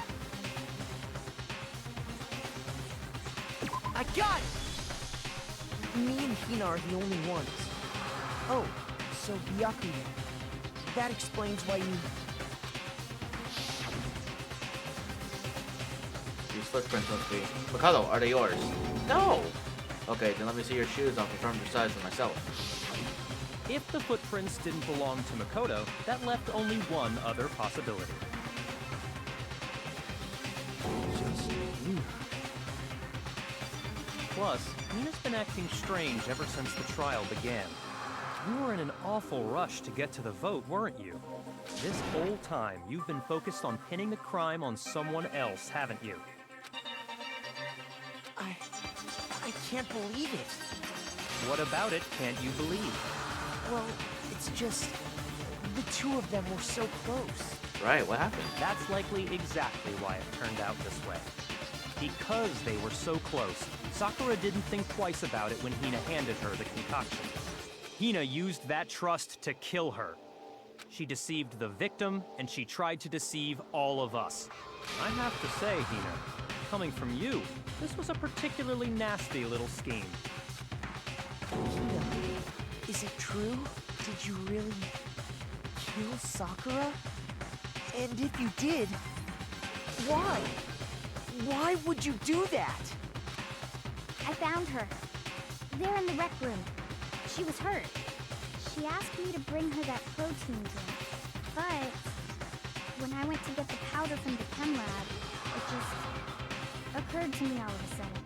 I got it! Me and Hina are the only ones. Oh, so Byakuya. That explains why you... These footprints must be... Mikado, are they yours? No! Okay, then let me see your shoes. I'll confirm your size for myself. If the footprints didn't belong to Makoto, that left only one other possibility. Just Hina. Plus, Nina's been acting strange ever since the trial began. You were in an awful rush to get to the vote, weren't you? This whole time, you've been focused on pinning the crime on someone else, haven't you? I can't believe it. What about it can't you believe? Well, it's just... the two of them were so close. Right, what happened? That's likely exactly why it turned out this way. Because they were so close, Sakura didn't think twice about it when Hina handed her the concoction. Hina used that trust to kill her. She deceived the victim, and she tried to deceive all of us. I have to say, Hina, coming from you, this was a particularly nasty little scheme. Hina, is it true? Did you really kill Sakura? And if you did, why? Why would you do that? I found her. There in the rec room. She was hurt. She asked me to bring her that protein drink. But when I went to get the powder from the chem lab, it just occurred to me all of a sudden.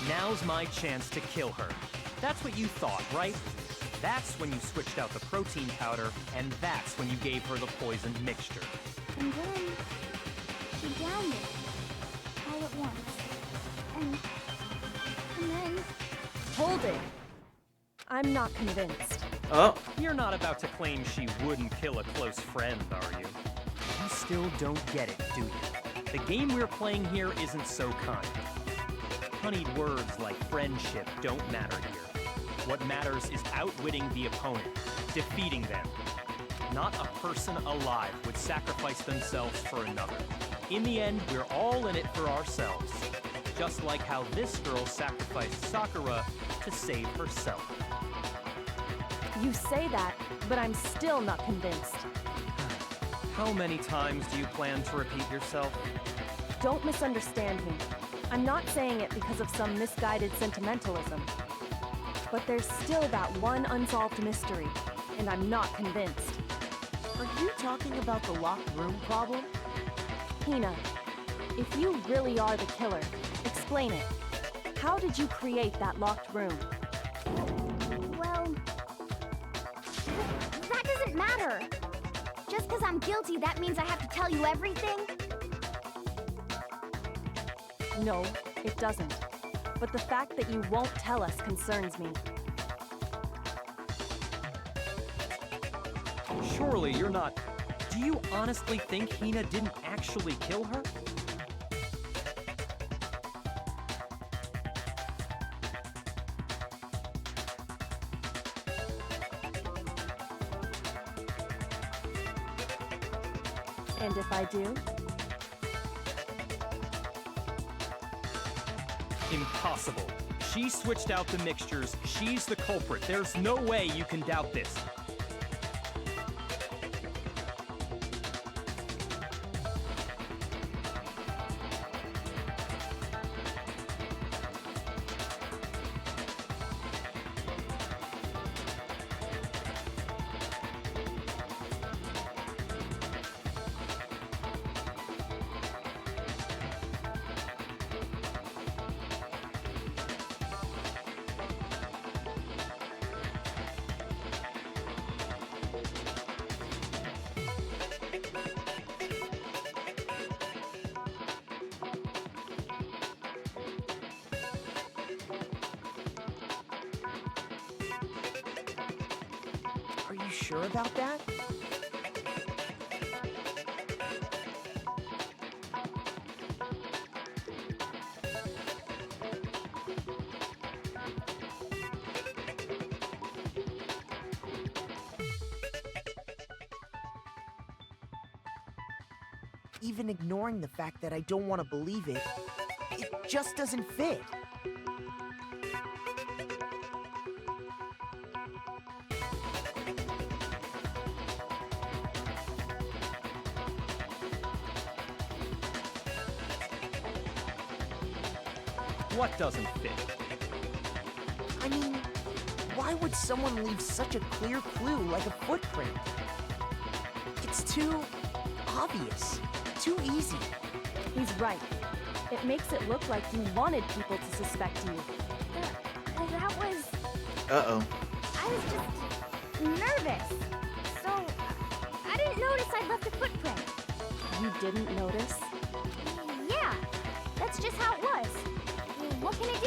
Now's my chance to kill her. That's what you thought, right? That's when you switched out the protein powder, and that's when you gave her the poisoned mixture. And then she downed it all at once. And then Hold it. I'm not convinced. Oh, You're not about to claim she wouldn't kill a close friend, are you? You still don't get it, do you? The game we're playing here isn't so kind. Honeyed words like friendship don't matter here. What matters is outwitting the opponent, defeating them. Not a person alive would sacrifice themselves for another. In the end, we're all in it for ourselves. Just like how this girl sacrificed Sakura to save herself. You say that, but I'm still not convinced. How many times do you plan to repeat yourself? Don't misunderstand me. I'm not saying it because of some misguided sentimentalism. But there's still that one unsolved mystery, and I'm not convinced. Are you talking about the locked room problem? Hina, if you really are the killer, explain it. How did you create that locked room? well, that doesn't matter. Just because I'm guilty, that means I have to tell you everything? No, it doesn't. But the fact that you won't tell us concerns me. Surely you're not... Do you honestly think Hina didn't actually kill her? And if I do? Impossible. She switched out the mixtures. She's the culprit. There's no way you can doubt this. Are you sure about that? Even ignoring the fact that I don't want to believe it, it just doesn't fit. What doesn't fit? I mean, why would someone leave such a clear clue like a footprint? It's too obvious, too easy. He's right. It makes it look like you wanted people to suspect you. That was... uh-oh. I was just nervous. So, I didn't notice I'd left a footprint. You didn't notice? Yeah, that's just how it was. What can I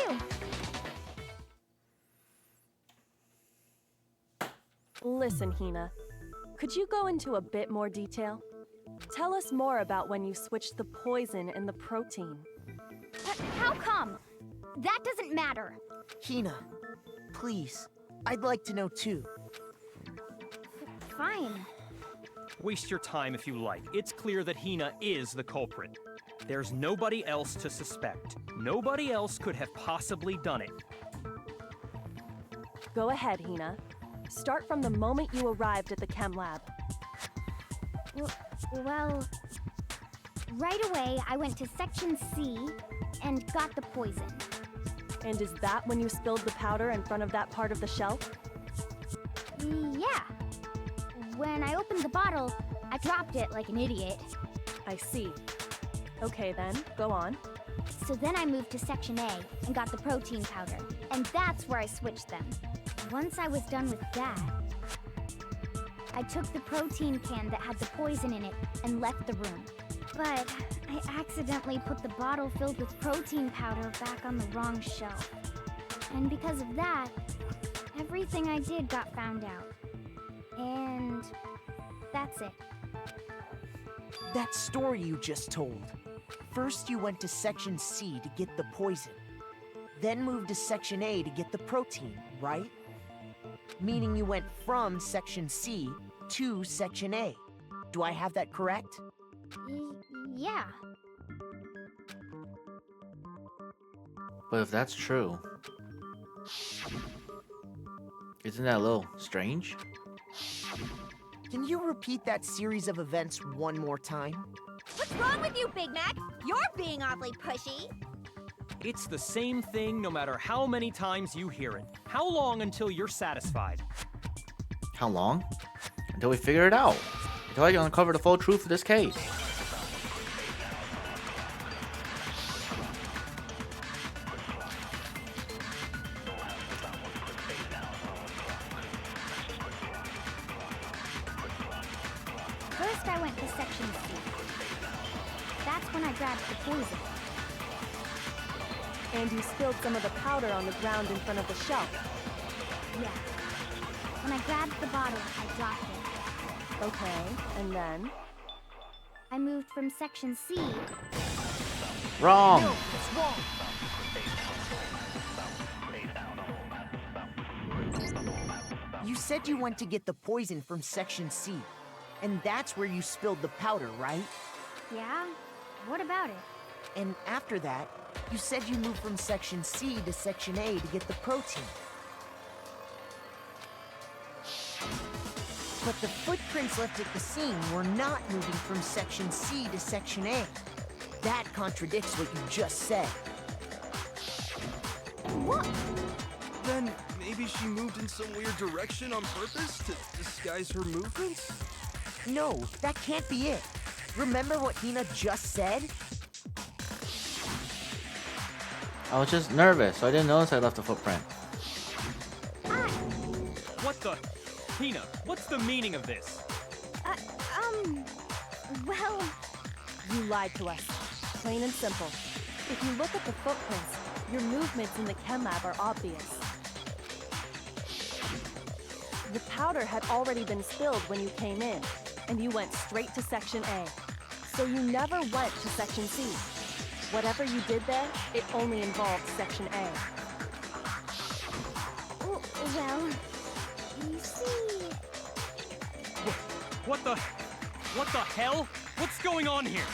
do? Listen, Hina. Could you go into a bit more detail? Tell us more about when you switched the poison and the protein. How come? That doesn't matter. Hina, please, I'd like to know too. Fine. Waste your time if you like. It's clear that Hina is the culprit. There's nobody else to suspect. Nobody else could have possibly done it. Go ahead, Hina. Start from the moment you arrived at the chem lab. Well, right away I went to Section C and got the poison. And is that when you spilled the powder in front of that part of the shelf? Yeah. When I opened the bottle, I dropped it like an idiot. I see. Okay then, go on. So then I moved to Section A and got the protein powder. And that's where I switched them. Once I was done with that, I took the protein can that had the poison in it and left the room. But I accidentally put the bottle filled with protein powder back on the wrong shelf. And because of that, everything I did got found out. And that's it. That story you just told. First you went to Section C to get the poison. Then moved to Section A to get the protein, right? Meaning you went from Section C to Section A. Do I have that correct? Yeah. But if that's true, isn't that a little strange? Can you repeat that series of events one more time? What's wrong with you, Big Mac? You're being awfully pushy. It's the same thing no matter how many times you hear it. How long until you're satisfied? How long? Until we figure it out. Until I can uncover the full truth of this case. First, I went to Section C. That's when I grabbed the poison. And you spilled some of the powder on the ground in front of the shelf. Yeah. When I grabbed the bottle, I dropped it. Okay, and then? I moved from Section C. Wrong! No, it's wrong! You said you went to get the poison from Section C. And that's where you spilled the powder, right? Yeah? What about it? And after that, you said you moved from Section C to Section A to get the protein. But the footprints left at the scene were not moving from Section C to Section A. That contradicts what you just said. What? Then maybe she moved in some weird direction on purpose to disguise her movements? No, that can't be it. Remember what Hina just said? I was just nervous, so I didn't notice I left a footprint. What the? Hina, what's the meaning of this? Well, You lied to us. Plain and simple. If you look at the footprints, your movements in the chem lab are obvious. The powder had already been spilled when you came in, and you went straight to Section A. So you never went to Section C. Whatever you did there, it only involved Section A. well, you see... What the hell? What's going on here?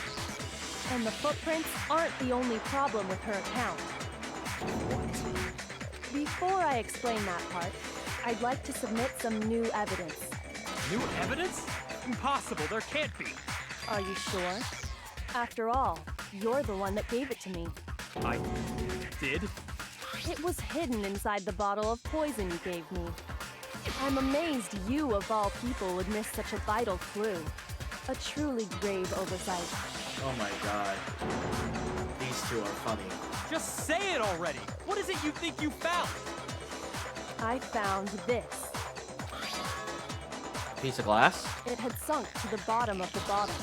And the footprints aren't the only problem with her account. Before I explain that part, I'd like to submit some new evidence. New evidence? Impossible, there can't be. Are you sure? After all, you're the one that gave it to me. I did? It was hidden inside the bottle of poison you gave me. I'm amazed you, of all people, would miss such a vital clue. A truly grave oversight. Oh my god. These two are funny. Just say it already! What is it you think you found? I found this. Piece of glass? It had sunk to the bottom of the bottle,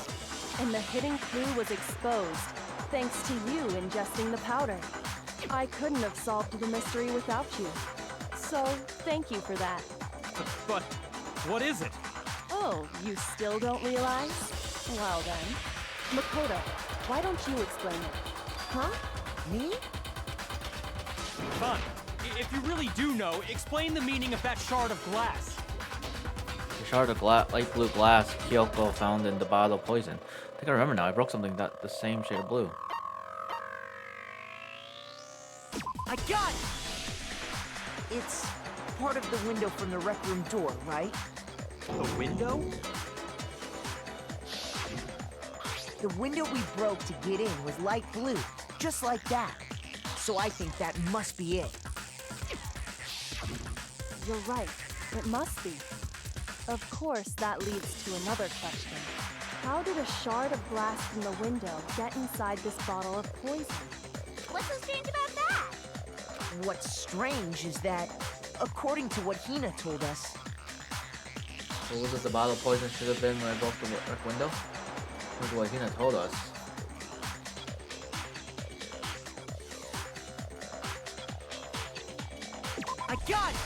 and the hidden clue was exposed, thanks to you ingesting the powder. I couldn't have solved the mystery without you. So, thank you for that. But what is it? Oh, you still don't realize? Well then. Makoto, why don't you explain it? Huh? Me? Fine. If you really do know, explain the meaning of that shard of glass. The shard of light blue glass Kyoko found in the bottle of poison. I think I remember now. I broke something that the same shade of blue. I got it! It's part of the window from the rec room door, right? The window? The window we broke to get in was light blue, just like that. So I think that must be it. You're right. It must be. Of course, that leads to another question. How did a shard of glass from the window get inside this bottle of poison? What's so strange about that? What's strange is that, according to what Hina told us, What was it the bottle of poison should have been when I broke the window? Here's what Hina told us. I got it!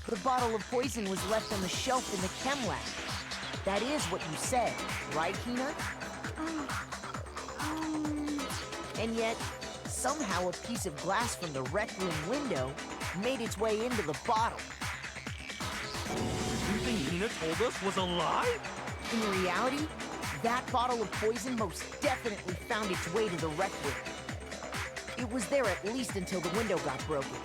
The bottle of poison was left on the shelf in the chem lab. That is what you said, right, Hina? And yet, somehow a piece of glass from the rec room window made its way into the bottle. Everything Hina told us was a lie? In reality, that bottle of poison most definitely found its way to the rec room. It was there at least until the window got broken.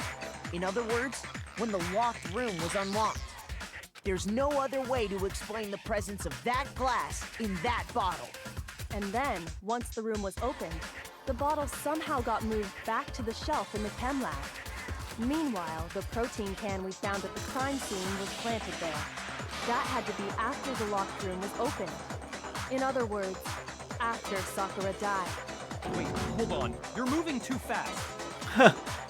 In other words, when the locked room was unlocked. There's no other way to explain the presence of that glass in that bottle. And then, once the room was opened, the bottle somehow got moved back to the shelf in the chem lab. Meanwhile, the protein can we found at the crime scene was planted there. That had to be after the locked room was opened. In other words, after Sakura died. Wait, hold on. You're moving too fast.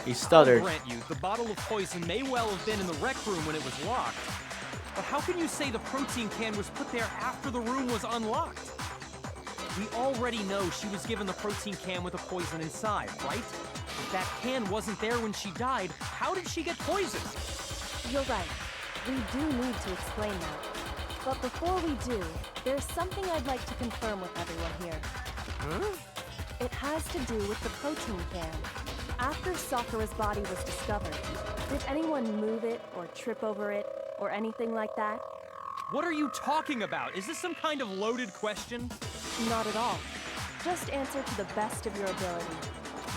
He stuttered. I'll grant you, the bottle of poison may well have been in the rec room when it was locked. But how can you say the protein can was put there after the room was unlocked? We already know she was given the protein can with the poison inside, right? If that can wasn't there when she died, how did she get poisoned? You're right. We do need to explain that. But before we do, there's something I'd like to confirm with everyone here. Huh? It has to do with the protein can. After Sakura's body was discovered, did anyone move it or trip over it or anything like that? What are you talking about? Is this some kind of loaded question? Not at all. Just answer to the best of your ability.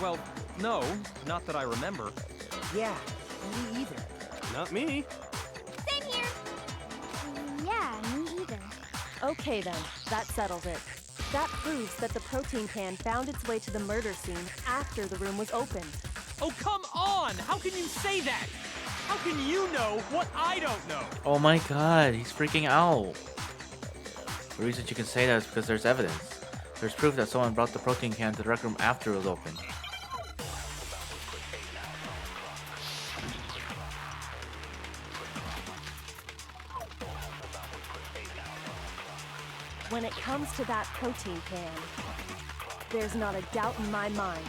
Well, no, not that I remember. Yeah, me either. Not me. Same here. Yeah, me either. Okay then, that settles it. That proves that the protein can found its way to the murder scene after the room was opened. Oh, come on! How can you say that? How can you know what I don't know? Oh my god, he's freaking out. The reason you can say that is because there's evidence. There's proof that someone brought the protein can to the rec room after it was opened. When it comes to that protein can, there's not a doubt in my mind.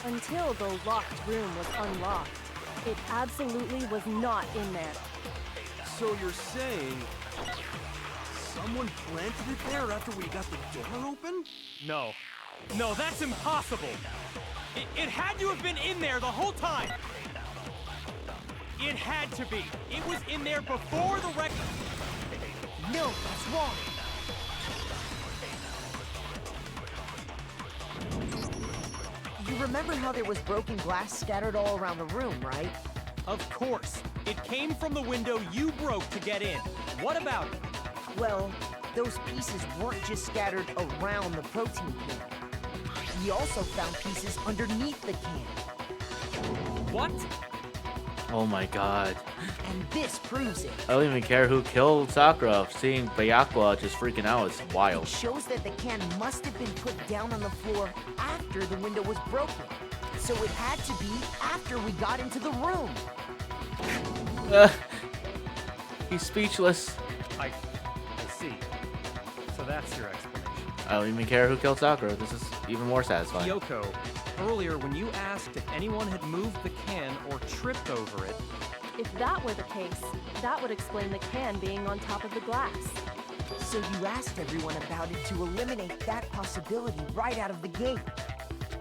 Until the locked room was unlocked, it absolutely was not in there. So you're saying someone planted it there after we got the door open? No. No, that's impossible! It had to have been in there the whole time! It had to be! It was in there before the wreck... No, that's wrong. You remember how there was broken glass scattered all around the room, right? Of course! It came from the window you broke to get in. What about it? Well, those pieces weren't just scattered around the protein can. We also found pieces underneath the can. What? Oh my god. And this proves it. I don't even care who killed Sakura. Seeing Bayakwa just freaking out is It wild. shows that the can must have been put down on the floor after the window was broken. So it had to be after we got into the room. He's speechless. I see. So that's your explanation. I don't even care who killed Sakura. This is even more satisfying. Yoko, earlier when you asked if anyone had moved the can or tripped over it, If that were the case, that would explain the can being on top of the glass. So you asked everyone about it to eliminate that possibility right out of the gate.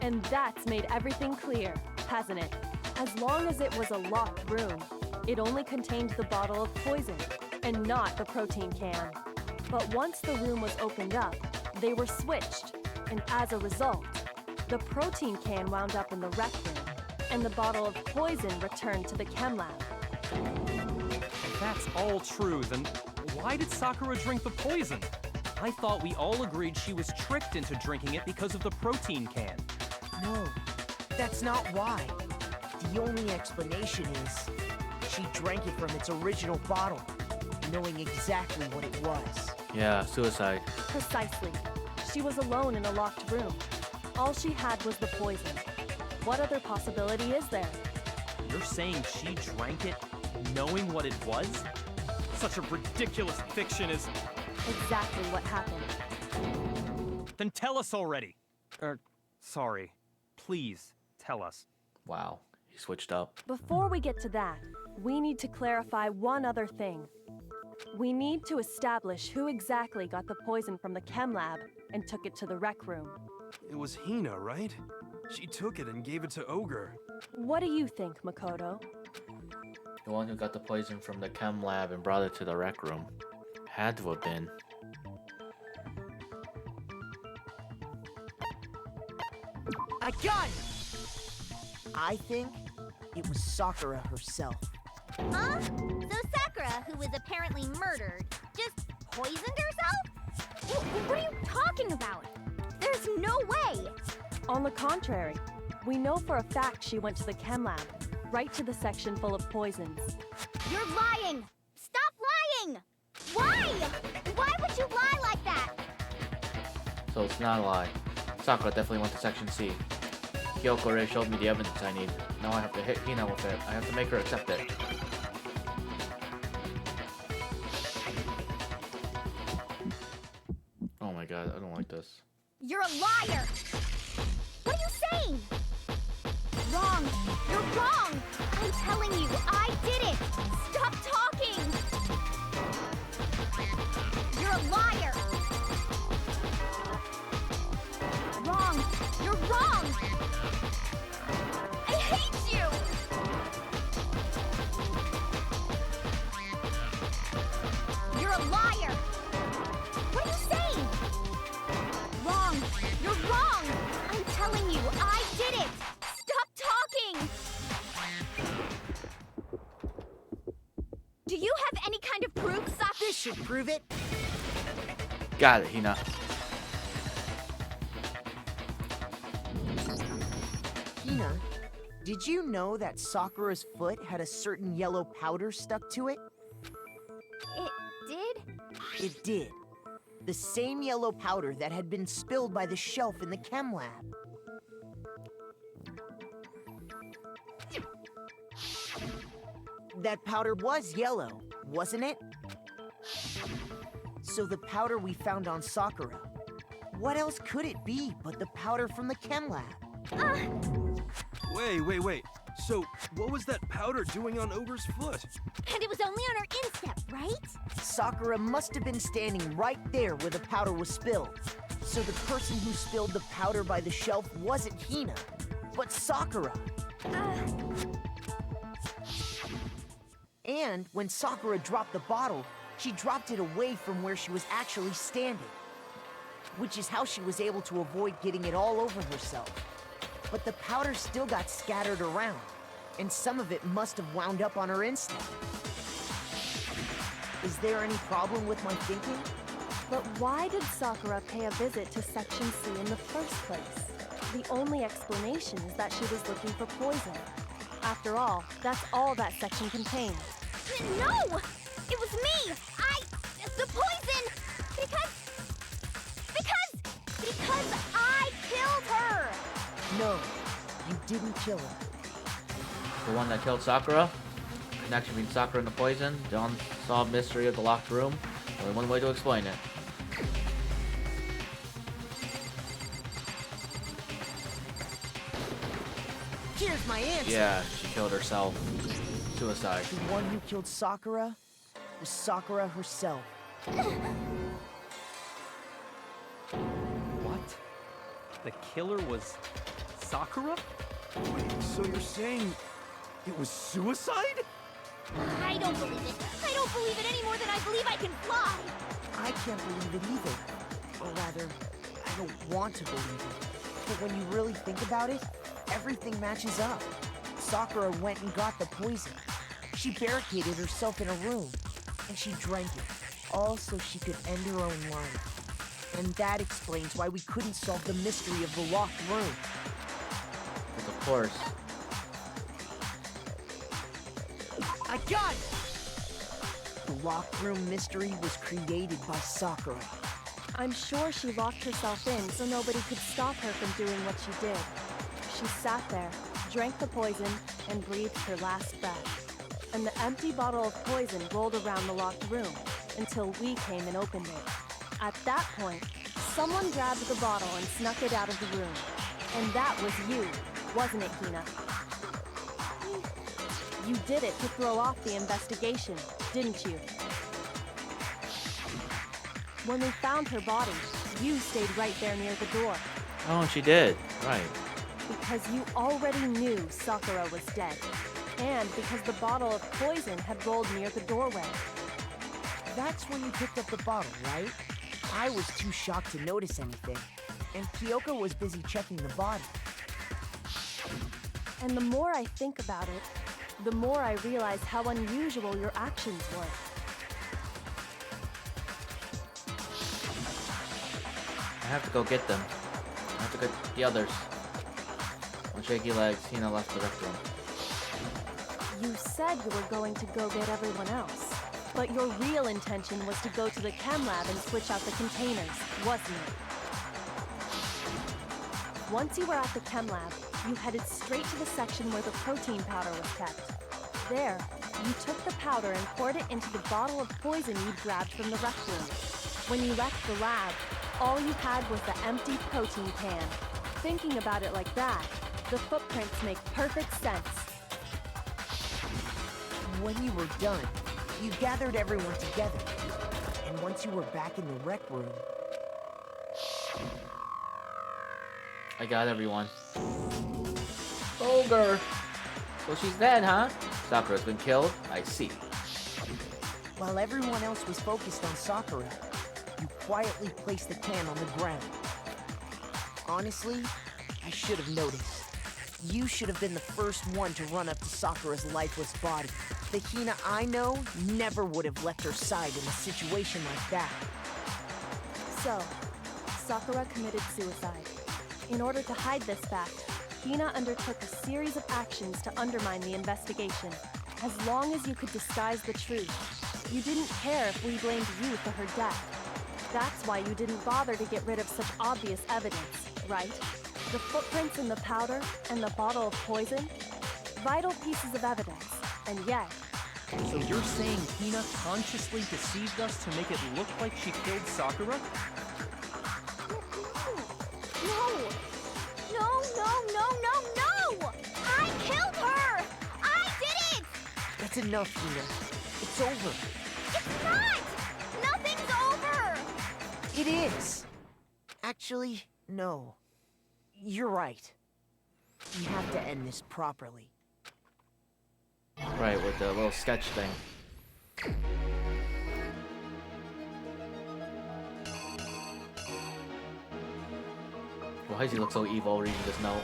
And that's made everything clear, hasn't it? As long as it was a locked room, it only contained the bottle of poison. and not the protein can. But once the room was opened up, they were switched, and as a result, the protein can wound up in the rec room, and the bottle of poison returned to the chem lab. If that's all true, then why did Sakura drink the poison? I thought we all agreed she was tricked into drinking it because of the protein can. No, that's not why. The only explanation is she drank it from its original bottle, knowing exactly what it was. Yeah, suicide. Precisely. She was alone in a locked room. All she had was the poison. What other possibility is there? You're saying she drank it knowing what it was? Such a ridiculous fiction is... Exactly what happened. Then tell us already. Sorry. Please, tell us. Wow, he switched up. Before we get to that, we need to clarify one other thing. We need to establish who exactly got the poison from the chem lab and took it to the rec room. It was Hina, right? She took it and gave it to Ogre. What do you think, Makoto? The one who got the poison from the chem lab and brought it to the rec room. Had to have been. I got it! I think it was Sakura herself. Huh? So Sakura, who was apparently murdered, just poisoned herself? What are you talking about? There's no way! On the contrary, we know for a fact she went to the chem lab, right to the section full of poisons. You're lying! Stop lying! Why? Why would you lie like that? So it's not a lie. Sakura definitely went to section C. Kyoko already showed me the evidence I need. Now I have to hit Hina with it. I have to make her accept it. Oh my god, I don't like this. You're a liar! What are you saying? Wrong! You're wrong! I'm telling you, I did it! Stop talking! You're a liar! Wrong! You're wrong! I hate you! You're a liar! What are you saying? Wrong! You're wrong! I'm telling you, I did it! Stop talking! Do you have any kind of proof, Sakura? This should prove it. Got it, Hina. Hina, did you know that Sakura's foot had a certain yellow powder stuck to it? It did? It did. The same yellow powder that had been spilled by the shelf in the chem lab. That powder was yellow, wasn't it? So the powder we found on Sakura, what else could it be but the powder from the chem lab? Wait. So, what was that powder doing on Ogre's foot? And it was only on her instep, right? Sakura must have been standing right there where the powder was spilled. So the person who spilled the powder by the shelf wasn't Hina, but Sakura. And when Sakura dropped the bottle, she dropped it away from where she was actually standing, which is how she was able to avoid getting it all over herself. But the powder still got scattered around, and some of it must have wound up on her instep. Is there any problem with my thinking? But why did Sakura pay a visit to Section C in the first place? The only explanation is that she was looking for poison. After all, that's all that section contained. No! It was me! The poison! Because I killed her! No, you didn't kill her. The one that killed Sakura? Connection between Sakura and the poison? The unsolved mystery of the locked room? Only one way to explain it. Here's my answer. Yeah, she killed herself. Suicide. The one who killed Sakura was Sakura herself. What? The killer was Sakura? Wait, so you're saying it was suicide? I don't believe it. I don't believe it any more than I believe I can fly! I can't believe it either. Or rather, I don't want to believe it. But when you really think about it, everything matches up. Sakura went and got the poison. She barricaded herself in a room, and she drank it, all so she could end her own life. And that explains why we couldn't solve the mystery of the locked room. But of course. I got it! The locked room mystery was created by Sakura. I'm sure she locked herself in so nobody could stop her from doing what she did. She sat there, drank the poison, and breathed her last breath. And the empty bottle of poison rolled around the locked room until we came and opened it. At that point, someone grabbed the bottle and snuck it out of the room. And that was you, wasn't it, Hina? You did it to throw off the investigation, didn't you? When we found her body, you stayed right there near the door. Oh, and she did. Right. Because you already knew Sakura was dead. And because the bottle of poison had rolled near the doorway. That's when you picked up the bottle, right? I was too shocked to notice anything. And Kyoko was busy checking the body. And the more I think about it, the more I realize how unusual your actions were. I have to go get them. I have to get the others. On shaky legs, Hina left the rec room. You said you were going to go get everyone else. But your real intention was to go to the chem lab and switch out the containers, wasn't it? Once you were at the chem lab, you headed straight to the section where the protein powder was kept. There, you took the powder and poured it into the bottle of poison you'd grabbed from the rec room. When you left the lab, all you had was the empty protein can. Thinking about it like that, the footprints make perfect sense. When you were done, you gathered everyone together. And once you were back in the rec room... I got everyone. Ogre! So she's dead, huh? Sakura's been killed? I see. While everyone else was focused on Sakura, you quietly placed the can on the ground. Honestly, I should have noticed. You should have been the first one to run up to Sakura's lifeless body. The Hina I know never would have left her side in a situation like that. So, Sakura committed suicide. In order to hide this fact, Hina undertook a series of actions to undermine the investigation. As long as you could disguise the truth, you didn't care if we blamed you for her death. That's why you didn't bother to get rid of such obvious evidence, right? The footprints in the powder and the bottle of poison? Vital pieces of evidence, and yet... So you're saying Hina consciously deceived us to make it look like she killed Sakura? No! No, no, no, no, no! I killed her! I did it! That's enough, Hina. It's over. It's not! Nothing's over! It is. Actually, no. You're right. We have to end this properly. Right, with the little sketch thing. Why does he look so evil reading this note?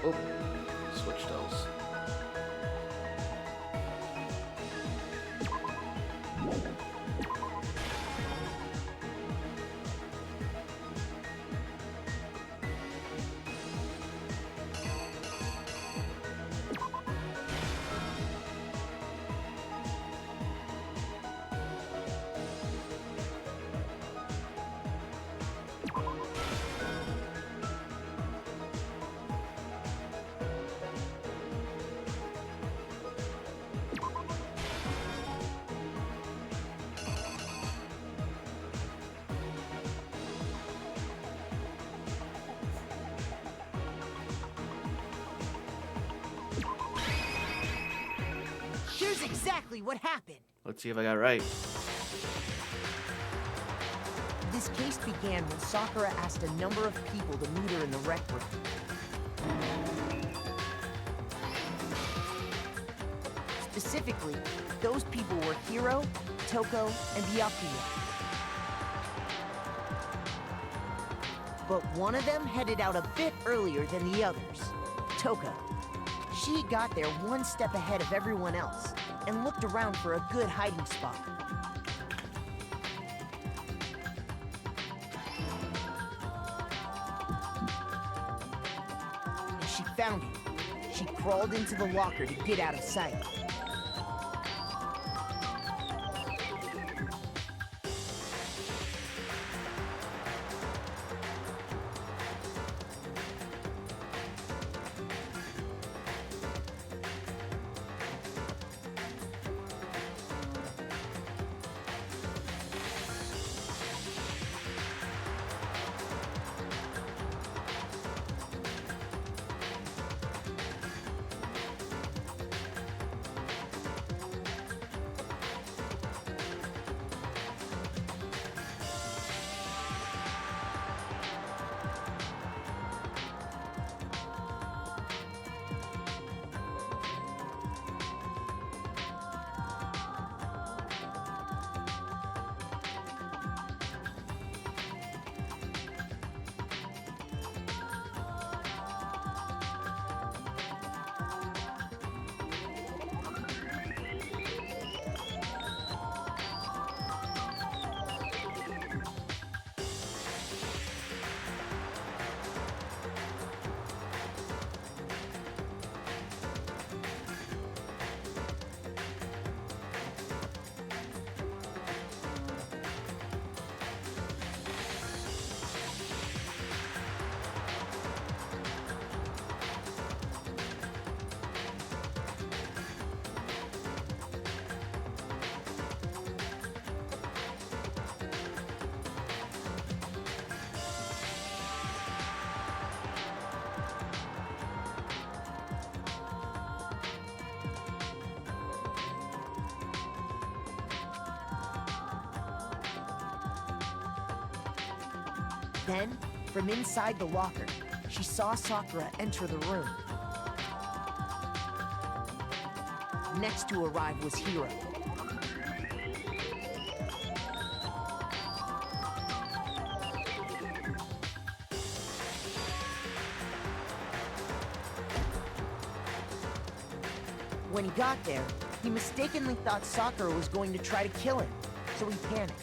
Oh, switch those. exactly what happened. Let's see if I got it right. This case began when Sakura asked a number of people to meet her in the rec room. Specifically, those people were Hiro, Toko, and Byakuya. But one of them headed out a bit earlier than the others, Toko. She got there one step ahead of everyone else and looked around for a good hiding spot. And she found it. She crawled into the locker to get out of sight. Then, from inside the locker, she saw Sakura enter the room. Next to arrive was Hiro. When he got there, he mistakenly thought Sakura was going to try to kill him, so he panicked.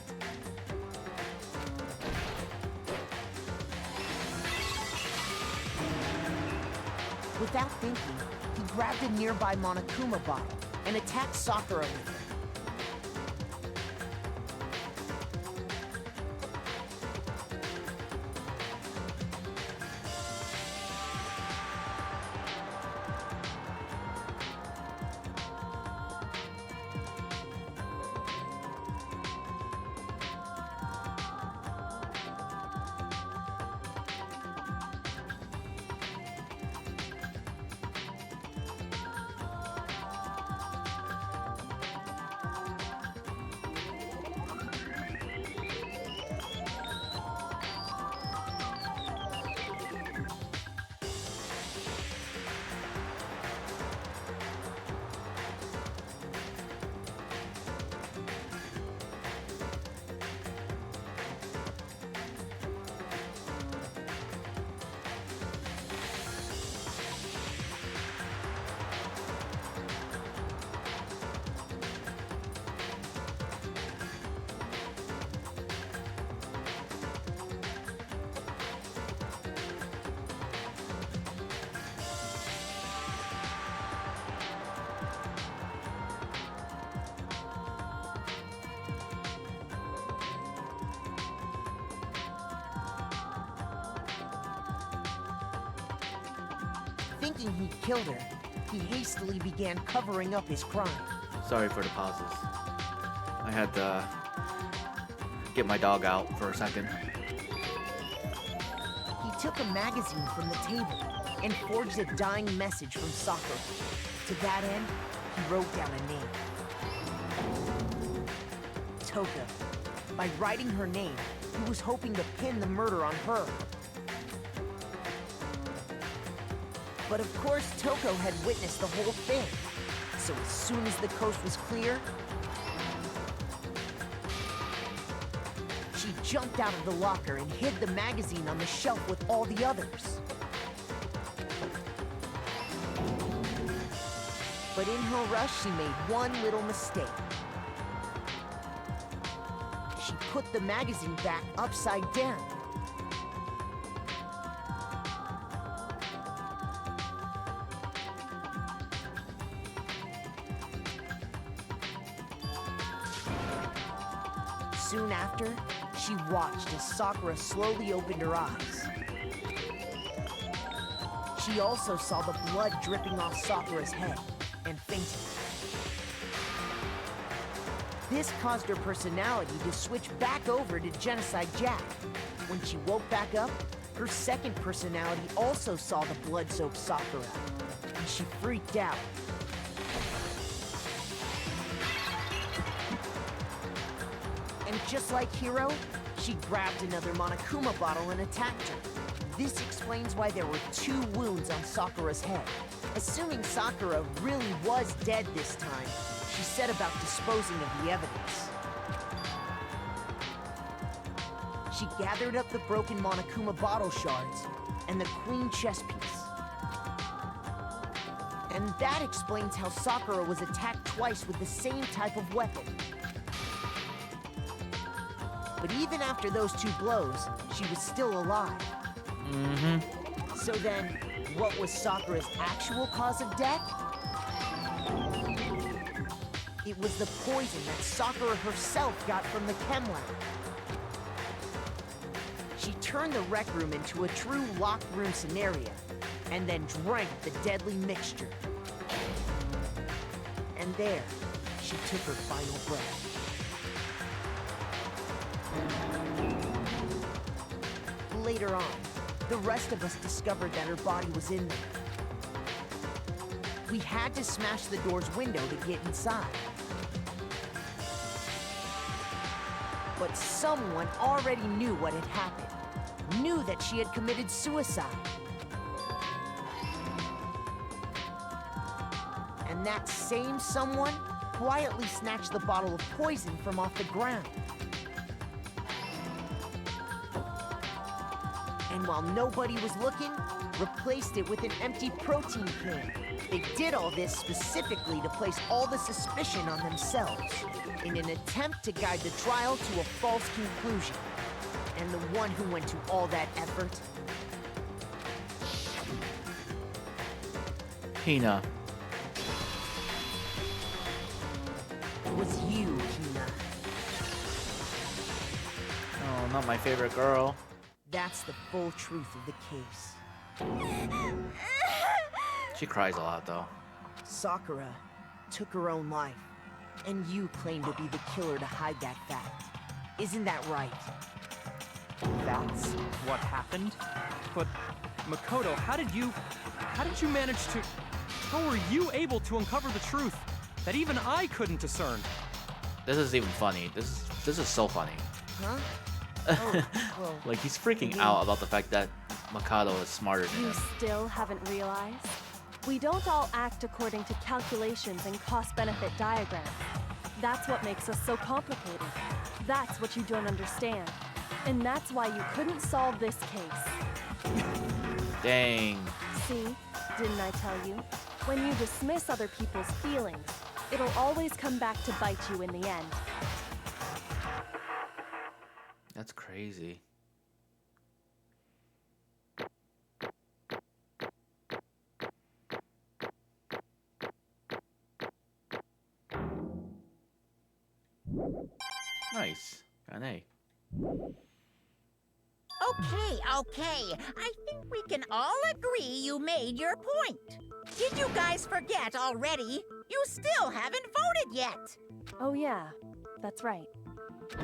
Without thinking, he grabbed a nearby Monokuma bottle and attacked Sakura with it. Thinking he'd killed her, he hastily began covering up his crime. Sorry for the pauses. I had to get my dog out for a second. He took a magazine from the table and forged a dying message from Sakura. To that end, he wrote down a name, Toko. By writing her name, he was hoping to pin the murder on her. But of course, Toko had witnessed the whole thing. So as soon as the coast was clear, she jumped out of the locker and hid the magazine on the shelf with all the others. But in her rush, she made one little mistake. She put the magazine back upside down. Soon after, she watched as Sakura slowly opened her eyes. She also saw the blood dripping off Sakura's head and fainted. This caused her personality to switch back over to Genocide Jack. When she woke back up, her second personality also saw the blood-soaked Sakura, and she freaked out. And just like Hiro, she grabbed another Monokuma bottle and attacked her. This explains why there were 2 wounds on Sakura's head. Assuming Sakura really was dead this time, she set about disposing of the evidence. She gathered up the broken Monokuma bottle shards and the queen chess piece. And that explains how Sakura was attacked twice with the same type of weapon. But even after those 2 blows, she was still alive. So then, what was Sakura's actual cause of death? It was the poison that Sakura herself got from the chem lab. She turned the rec room into a true locked room scenario, and then drank the deadly mixture. And there, she took her final breath. Later on, the rest of us discovered that her body was in there. We had to smash the door's window to get inside. But someone already knew what had happened, knew that she had committed suicide. And that same someone quietly snatched the bottle of poison from off the ground. And while nobody was looking, replaced it with an empty protein can. They did all this specifically to place all the suspicion on themselves, in an attempt to guide the trial to a false conclusion. And the one who went to all that effort Hina. was you, Hina. Oh, not my favorite girl. That's the full truth of the case. She cries a lot, though. Sakura took her own life, and you claim to be the killer to hide that fact. Isn't that right? That's what happened? But, Makoto, how did you manage to... How were you able to uncover the truth that even I couldn't discern? This is even funny. This is so funny. Huh? Oh, well, Like, he's freaking out about the fact that Makoto is smarter than You him. still haven't realized? We don't all act according to calculations and cost-benefit diagrams. That's what makes us so complicated. That's what you don't understand. And that's why you couldn't solve this case. Dang. See? Didn't I tell you? When you dismiss other people's feelings, it'll always come back to bite you in the end. That's crazy. Nice. Got an A. Okay. I think we can all agree you made your point. Did you guys forget already? You still haven't voted yet. Oh yeah, that's right.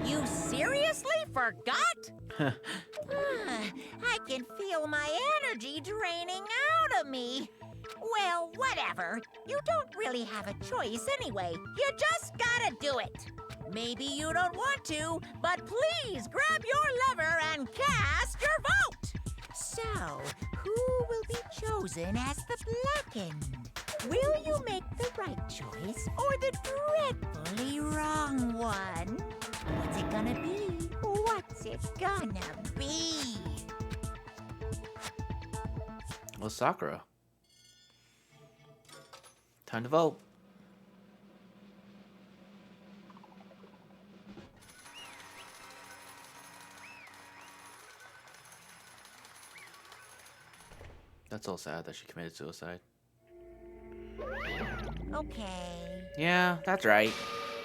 You seriously forgot? I can feel my energy draining out of me. Well, whatever. You don't really have a choice anyway. You just gotta do it. Maybe you don't want to, but please grab your lever and cast your vote! So, who will be chosen as the blackened? Will you make the right choice or the dreadfully wrong one? What's it gonna be? What's it gonna be? Well, Sakura. Time to vote. That's all sad that she committed suicide. Okay. Yeah, that's right.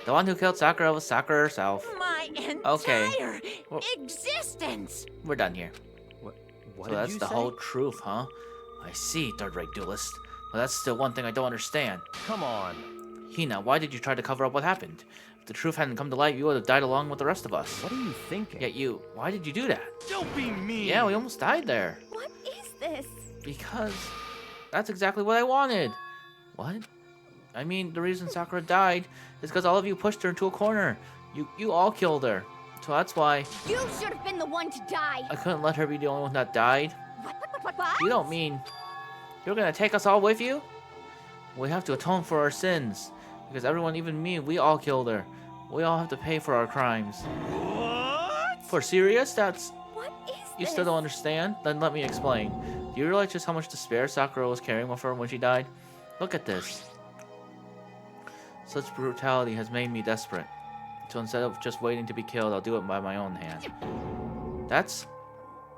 The one who killed Sakura was Sakura herself. My entire Okay. Well, existence! we're done here. What So did that's you the say? whole truth, huh? I see, third-rate duelist. Well, that's still one thing I don't understand. Come on. Hina, why did you try to cover up what happened? If the truth hadn't come to light, you would have died along with the rest of us. What are you thinking? Yet you, why did you do that? Don't be mean. Yeah, we almost died there. What is this? Because that's exactly what I wanted. What? I mean, the reason Sakura died is because all of you pushed her into a corner. You all killed her. So that's why You should have been the one to die. I couldn't let her be the only one that died. What? You don't mean you're gonna take us all with you? We have to atone for our sins. Because everyone, even me, we all killed her. We all have to pay for our crimes. What? For serious? That's... What is You this? still don't understand? Then let me explain. Do you realize just how much despair Sakura was carrying with her when she died? Look at this. Such brutality has made me desperate. So instead of just waiting to be killed, I'll do it by my own hand. That's...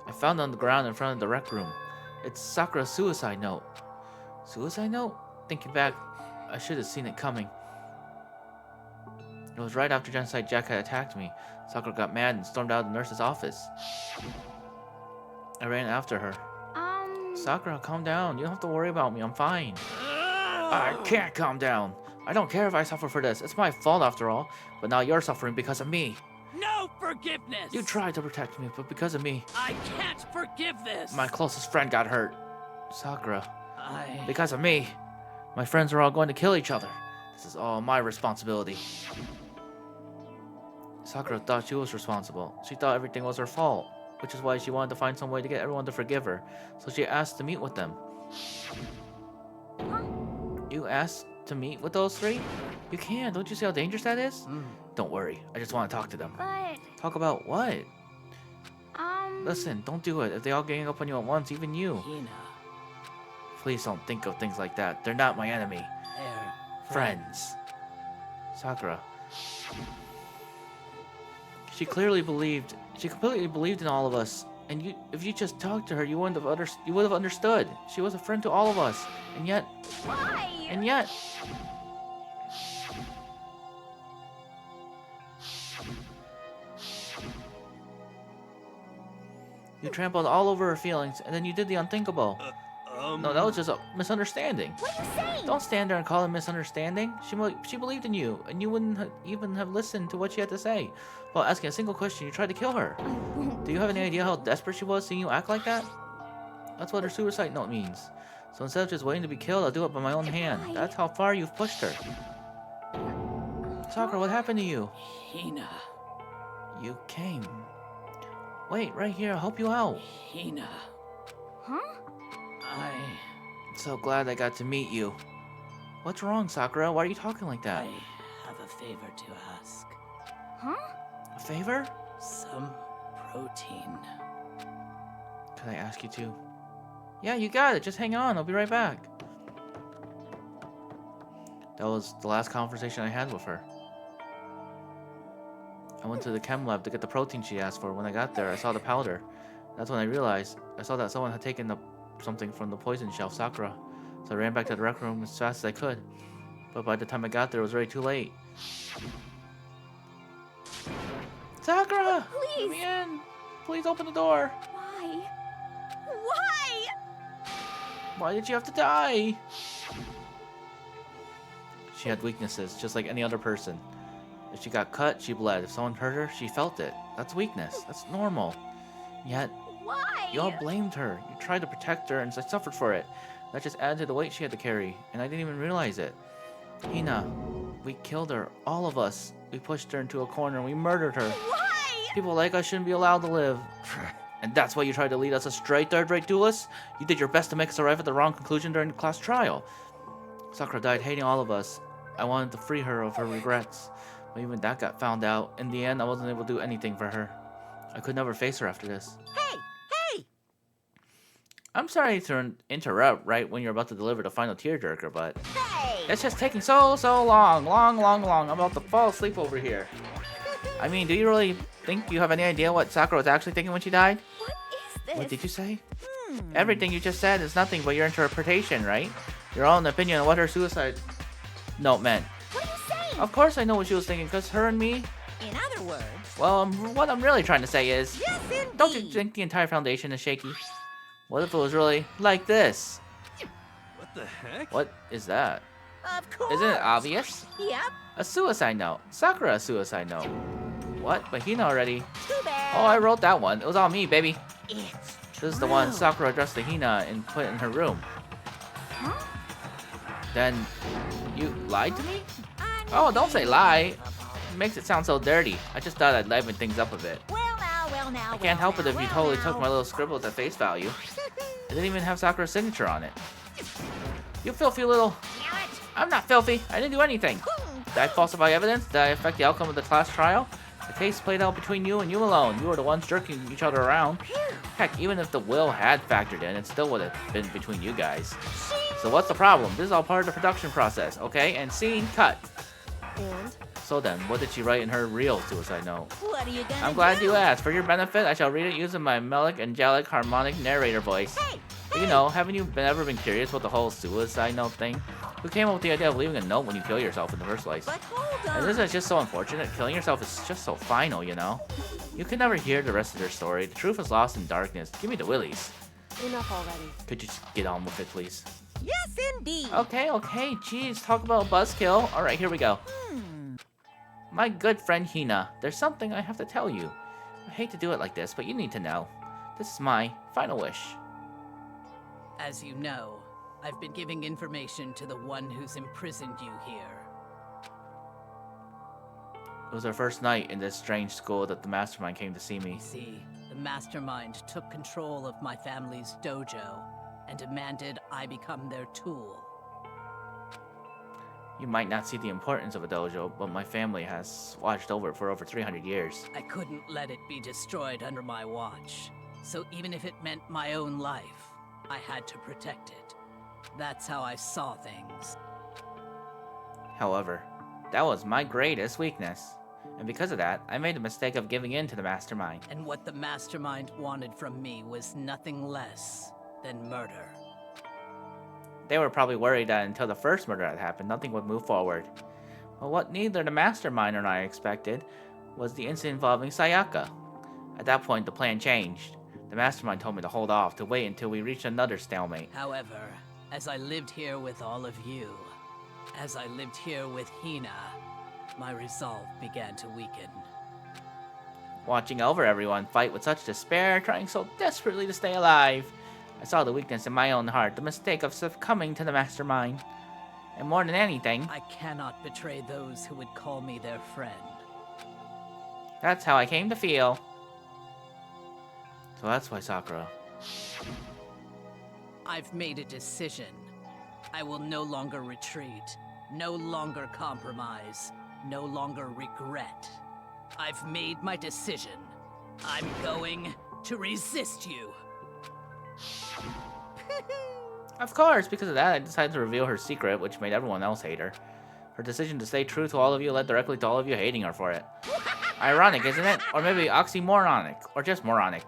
I found it on the ground in front of the rec room. It's Sakura's suicide note. Suicide note? Thinking back, I should have seen it coming. It was right after Genocide Jack had attacked me. Sakura got mad and stormed out of the nurse's office. I ran after her. Sakura, calm down. You don't have to worry about me. I'm fine. I can't calm down. I don't care if I suffer for this. It's my fault after all. But now you're suffering because of me. No forgiveness! You tried to protect me, but because of me, I can't forgive this! my closest friend got hurt. Sakura, because of me, my friends are all going to kill each other. This is all my responsibility. Sakura thought she was responsible. She thought everything was her fault, which is why she wanted to find some way to get everyone to forgive her. So she asked to meet with them. You asked to meet with those three? You can. Don't you see how dangerous that is? Don't worry. I just want to talk to them. But, Talk about what? Listen, don't do it. If they all gang up on you at once, even you. Hina, Please don't think of things like that. They're not my enemy. they're Friends. Sakura. She clearly believed. She completely believed in all of us. And if you just talked to her, you would have understood. She was a friend to all of us. And yet, why? you trampled all over her feelings, and then you did the unthinkable. No, that was just a misunderstanding. What are you saying? Don't stand there and call it misunderstanding. She believed in you, and you wouldn't even have listened to what she had to say. While asking a single question, you tried to kill her. Do you have any idea how desperate she was seeing you act like that? That's what her suicide note means. So instead of just waiting to be killed, I'll do it by my own hand. That's how far you've pushed her. Sakura, what happened to you? Hina. You came. Wait, right here, I'll help you out. Hina. Huh? I'm so glad I got to meet you. What's wrong, Sakura? Why are you talking like that? I have a favor to ask. Huh? A favor? Some protein. Can I ask you to? Yeah, you got it. Just hang on. I'll be right back. That was the last conversation I had with her. I went to the chem lab to get the protein she asked for. When I got there, I saw the powder. That's when I realized I saw that someone had taken something from the poison shelf, Sakura. So I ran back to the rec room as fast as I could. But by the time I got there, it was already too late. Sakura! Please! Let me in! Please open the door! Why? Why? Why did you have to die? She had weaknesses, just like any other person. If she got cut, she bled. If someone hurt her, she felt it. That's weakness. That's normal. Yet, Why? you all blamed her. You tried to protect her, and I suffered for it. That just added to the weight she had to carry, and I didn't even realize it. Hina, We killed her. All of us. We pushed her into a corner and we murdered her. Why? People like us shouldn't be allowed to live. And that's why you tried to lead us astray, third-rate duelist? You did your best to make us arrive at the wrong conclusion during the class trial. Sakura died hating all of us. I wanted to free her of her regrets. But even that got found out. In the end, I wasn't able to do anything for her. I could never face her after this. Hey! Hey! I'm sorry to interrupt right when you're about to deliver the final tearjerker, but Hey! it's just taking so long. I'm about to fall asleep over here. I mean, do you really think you have any idea what Sakura was actually thinking when she died? What is this? What did you say? Everything you just said is nothing but your interpretation, right? Your own opinion on what her suicide note meant. What are you saying? Of course I know what she was thinking, because her and me... In other words... Well, what I'm really trying to say is... Yes, indeed! Don't you think the entire foundation is shaky? What if it was really like this? What the heck? What is that? Of course! Isn't it obvious? Yep, A suicide note. Sakura a suicide note. What? But Hina already... too bad. Oh, I wrote that one. It was all me, baby. It's This is the one true. Sakura addressed to Hina and put in her room. Huh? Then, you lied to me? I Oh, don't say lie. It makes it sound so dirty. I just thought I'd liven things up a bit. Well now. I can't help it if you totally took my little scribbles at face value. I didn't even have Sakura's signature on it. You filthy little... I'm not filthy. I didn't do anything. Did I falsify evidence? Did I affect the outcome of the class trial? The case played out between you and you alone. You were the ones jerking each other around. Heck, even if the will had factored in, it still would have been between you guys. So what's the problem? This is all part of the production process, okay? And scene, cut. And So then, what did she write in her real suicide note? What are you gonna I'm glad do? you asked. For your benefit, I shall read it using my melodic, angelic, harmonic narrator voice. Hey! But you know, haven't you ever been curious about the whole suicide note thing? Who came up with the idea of leaving a note when you kill yourself in the first place? But hold on. And this is just so unfortunate. Killing yourself is just so final, you know? You can never hear the rest of their story. The truth is lost in darkness. Give me the willies. enough already. Could you just get on with it, please? Yes, indeed. Okay, jeez, talk about buzzkill. Alright, here we go. My good friend Hina, there's something I have to tell you. I hate to do it like this, but you need to know. This is my final wish. As you know, I've been giving information to the one who's imprisoned you here. It was our first night in this strange school that the mastermind came to see me. See, the mastermind took control of my family's dojo and demanded I become their tool. You might not see the importance of a dojo, but my family has watched over it for over 300 years. I couldn't let it be destroyed under my watch. So even if it meant my own life, I had to protect it. That's how I saw things. However, that was my greatest weakness. And because of that, I made the mistake of giving in to the mastermind. And what the mastermind wanted from me was nothing less than murder. They were probably worried that until the first murder had happened, nothing would move forward. But what neither the mastermind nor I expected was the incident involving Sayaka. At that point, the plan changed. The mastermind told me to hold off, to wait until we reached another stalemate. However, as I lived here with all of you, as I lived here with Hina, my resolve began to weaken. Watching over everyone fight with such despair, trying so desperately to stay alive, I saw the weakness in my own heart, the mistake of succumbing to the mastermind. And more than anything, I cannot betray those who would call me their friend. that's how I came to feel. So that's why Sakura. I've made a decision. I will no longer retreat, no longer compromise, no longer regret. I've made my decision. I'm going to resist you. Of course, because of that, I decided to reveal her secret, which made everyone else hate her. Her decision to stay true to all of you led directly to all of you hating her for it. Ironic, isn't it? Or maybe oxymoronic, or just moronic.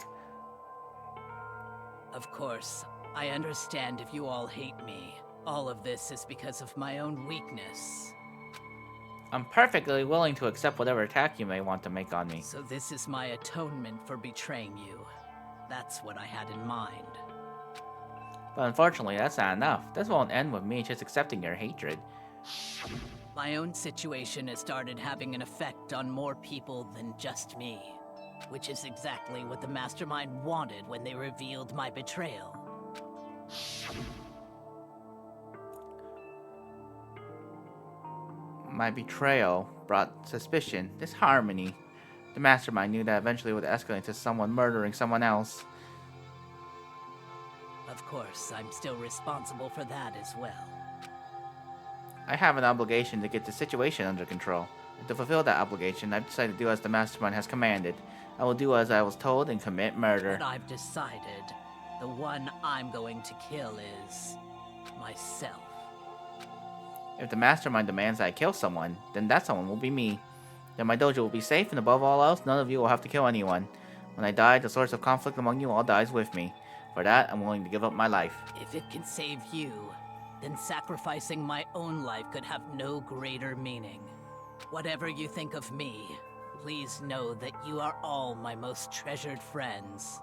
Of course, I understand if you all hate me. All of this is because of my own weakness. I'm perfectly willing to accept whatever attack you may want to make on me. So this is my atonement for betraying you. That's what I had in mind. But unfortunately, that's not enough. This won't end with me just accepting your hatred. My own situation has started having an effect on more people than just me. Which is exactly what the mastermind wanted when they revealed my betrayal. My betrayal brought suspicion, disharmony. The mastermind knew that eventually it would escalate to someone murdering someone else. Of course, I'm still responsible for that as well. I have an obligation to get the situation under control. And to fulfill that obligation, I've decided to do as the mastermind has commanded. I will do as I was told and commit murder. But I've decided the one I'm going to kill is myself. If the mastermind demands I kill someone, then that someone will be me. Then my dojo will be safe, and above all else, none of you will have to kill anyone. When I die, the source of conflict among you all dies with me. For that, I'm willing to give up my life. If it can save you, then sacrificing my own life could have no greater meaning. Whatever you think of me, please know that you are all my most treasured friends.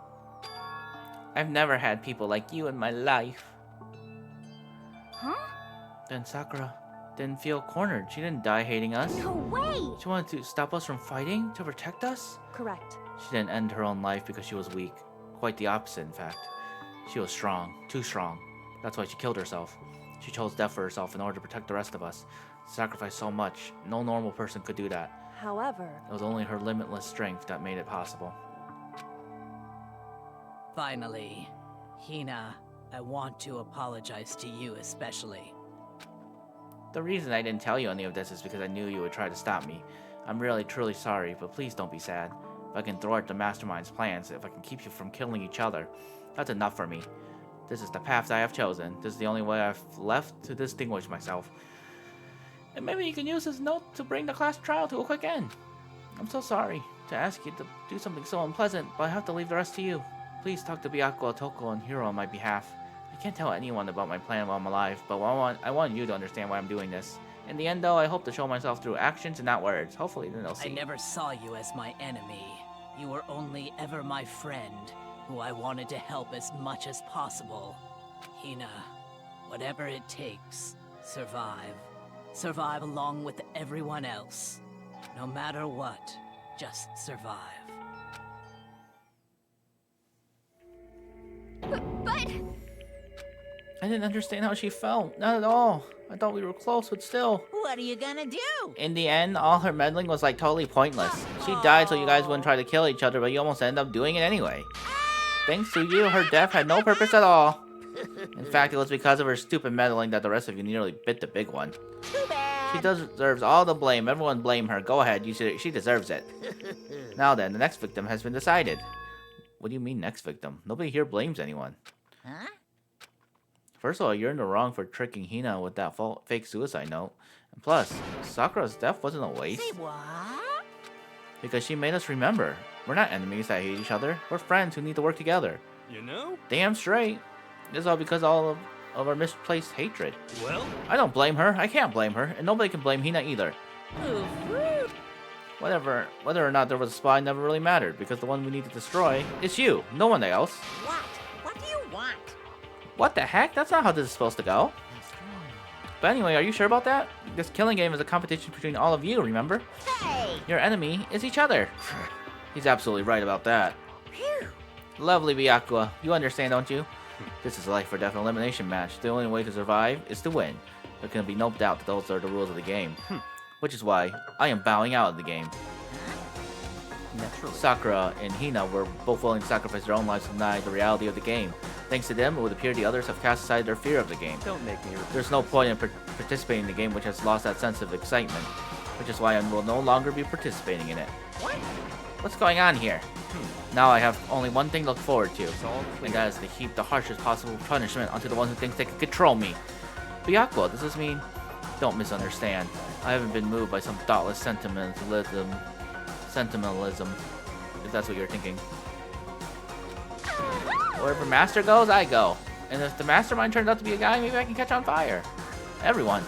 I've never had people like you in my life. Huh? Then Sakura didn't feel cornered. She didn't die hating us. No way! She wanted to stop us from fighting, to protect us. Correct. She didn't end her own life because she was weak. Quite the opposite, in fact. She was strong, too strong. That's why she killed herself. She chose death for herself in order to protect the rest of us. Sacrificed so much, no normal person could do that. However, It was only her limitless strength that made it possible. Finally, Hina, I want to apologize to you especially. The reason I didn't tell you any of this is because I knew you would try to stop me. I'm really, truly sorry, but please don't be sad. If I can thwart the mastermind's plans, if I can keep you from killing each other, that's enough for me. This is the path I have chosen. This is the only way I've left to distinguish myself. And maybe you can use this note to bring the class trial to a quick end. I'm so sorry to ask you to do something so unpleasant, but I have to leave the rest to you. Please talk to Byakuya, Toko, and Hiro on my behalf. I can't tell anyone about my plan while I'm alive, but I want you to understand why I'm doing this. In the end, though, I hope to show myself through actions and not words. Hopefully, then they'll see. I never saw you as my enemy. You were only ever my friend, who I wanted to help as much as possible. Hina, whatever it takes, survive. Survive along with everyone else. No matter what, just survive. But I didn't understand how she felt. Not at all. I thought we were close, but still. What are you gonna do? In the end, all her meddling was like totally pointless. She died so you guys wouldn't try to kill each other, but you almost ended up doing it anyway. Thanks to you, her death had no purpose at all. In fact, it was because of her stupid meddling that the rest of you nearly bit the big one. Too bad. She deserves all the blame. Everyone blame her. Go ahead. She deserves it. Now then, the next victim has been decided. What do you mean, next victim? Nobody here blames anyone. Huh? First of all, you're in the wrong for tricking Hina with that fake suicide note. And plus, Sakura's death wasn't a waste. Say what? Because she made us remember. We're not enemies that hate each other. We're friends who need to work together. You know? Damn straight. This is all because of our misplaced hatred. Well, I don't blame her. I can't blame her. And nobody can blame Hina either. Oof. Whether or not there was a spy never really mattered, because the one we need to destroy is you, no one else. What? What do you want? What the heck? That's not how this is supposed to go. But anyway, are you sure about that? This killing game is a competition between all of you, remember? Hey! Your enemy is each other. He's absolutely right about that. Phew. Lovely Byakuya, you understand, don't you? This is a life or death elimination match. The only way to survive is to win. There can be no doubt that those are the rules of the game. Which is why I am bowing out of the game. Naturally. Sakura and Hina were both willing to sacrifice their own lives to deny the reality of the game. Thanks to them, it would appear the others have cast aside their fear of the game. Don't make me repeat. There's no point in participating in the game which has lost that sense of excitement. Which is why I will no longer be participating in it. What's going on here? Now I have only one thing to look forward to. It's all clear. And that is to heap the harshest possible punishment onto the one who thinks they can control me. Byakuya, does this mean? Don't misunderstand. I haven't been moved by some thoughtless sentimentalism, if that's what you're thinking. Wherever Master goes, I go. And if the mastermind turns out to be a guy, maybe I can catch on fire. Everyone.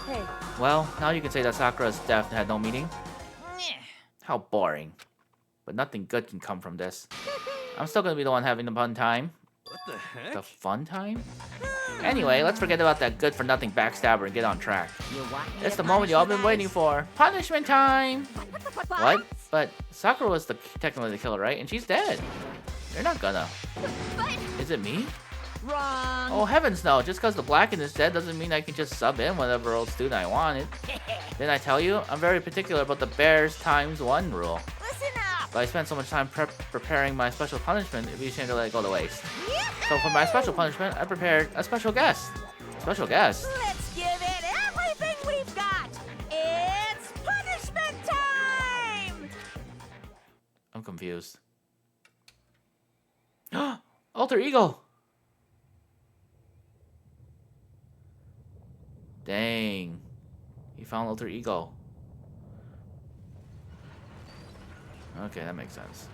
Hey, Well, now you can say that Sakura's death had no meaning. How boring. But nothing good can come from this. I'm still gonna be the one having the fun time. what the heck? The fun time? Anyway, let's forget about that good-for-nothing backstabber and get on track. You want me It's to the moment punish you all you been waiting guys? for. Punishment time! what? What? But Sakura was technically the killer, right? And she's dead. You're not gonna. But Is it me? Wrong. Oh, heavens no. Just because the Blackened is dead doesn't mean I can just sub in whatever old student I wanted. Didn't I tell you? I'm very particular about the Bears ×1 rule. Listen up. But I spent so much time preparing my special punishment, it'd be a shame to let it go to waste. So for my special punishment, I prepared a special guest. Special guest? Let's give it everything we've got. It's punishment time. I'm confused. Alter ego! Dang. He found alter ego. Okay, that makes sense.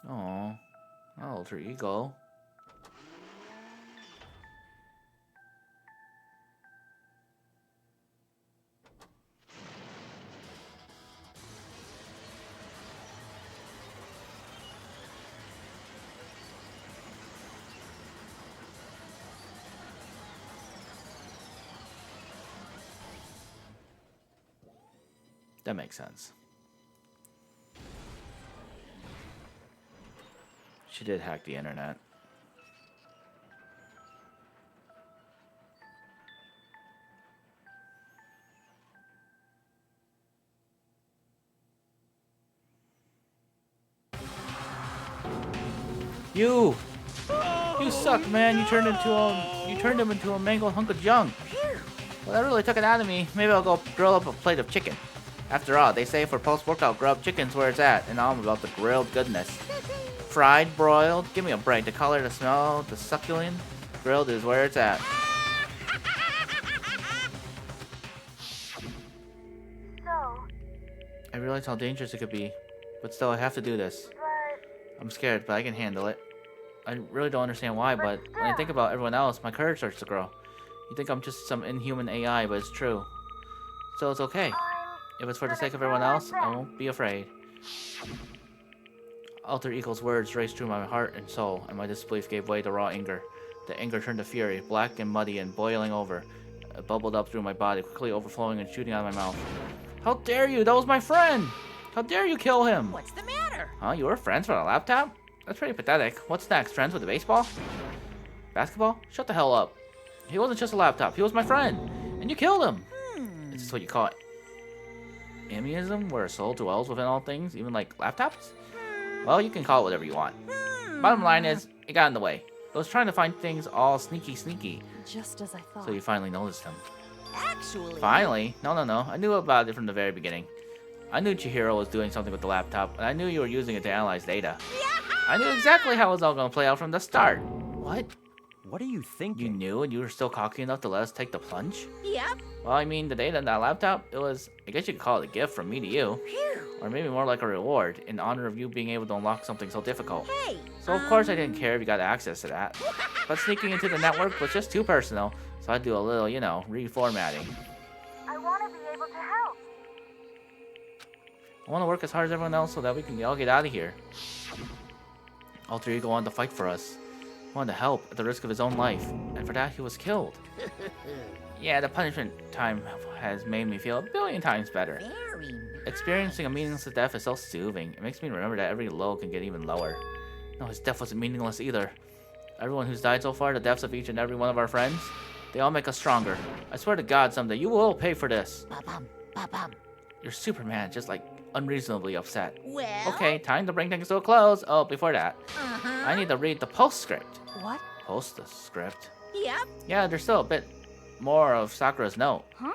Oh, alter ego. That makes sense. She did hack the internet. You suck, man. You turned him into a mangled hunk of junk. Well, that really took it out of me. Maybe I'll go grill up a plate of chicken. After all, they say for post-workout grub, chicken's where it's at, and I'm about the grilled goodness. Fried, broiled, give me a break. The color, the smell, the succulent, grilled is where it's at. So, I realize how dangerous it could be, but still I have to do this. I'm scared, but I can handle it. I really don't understand why, but when I think about everyone else, my courage starts to grow. You think I'm just some inhuman AI, but it's true. So it's okay. If it's for the sake of everyone else, I won't be afraid. Alter Ego's words raced through my heart and soul, and my disbelief gave way to raw anger. The anger turned to fury, black and muddy and boiling over. It bubbled up through my body, quickly overflowing and shooting out of my mouth. How dare you? That was my friend! How dare you kill him? What's the matter? Huh? You were friends with a laptop? That's pretty pathetic. What's next? Friends with a baseball? Basketball? Shut the hell up. He wasn't just a laptop. He was my friend. And you killed him. Is this what you call it? Amiism, where a soul dwells within all things, even like laptops? Well, you can call it whatever you want. Bottom line is, it got in the way. I was trying to find things all sneaky. Just as I thought. So you finally noticed them. Actually. Finally? No. I knew about it from the very beginning. I knew Chihiro was doing something with the laptop, and I knew you were using it to analyze data. I knew exactly how it was all going to play out from the start. What? What are you thinking? You knew, and you were still cocky enough to let us take the plunge? Yep. Well, I mean, the data on that laptop, it was, I guess you could call it a gift from me to you. Phew. Or maybe more like a reward, in honor of you being able to unlock something so difficult. Hey. So of course I didn't care if you got access to that. But sneaking into the network was just too personal, so I'd do a little, reformatting. I want to be able to help. I want to work as hard as everyone else so that we can all get out of here. Alter Ego wanted to fight for us. He wanted to help at the risk of his own life, and for that he was killed. Yeah, the punishment time has made me feel a billion times better. Very nice. Experiencing a meaningless death is so soothing. It makes me remember that every low can get even lower. No, his death wasn't meaningless either. Everyone who's died so far, the deaths of each and every one of our friends, they all make us stronger. I swear to God, someday you will pay for this. Ba-bum, ba-bum. You're Superman, just like unreasonably upset. Well. Okay, time to bring things to a close. Oh, before that, Uh-huh. I need to read the postscript. What? Postscript? Yep. Yeah, there's still a bit more of Sakura's note. Huh?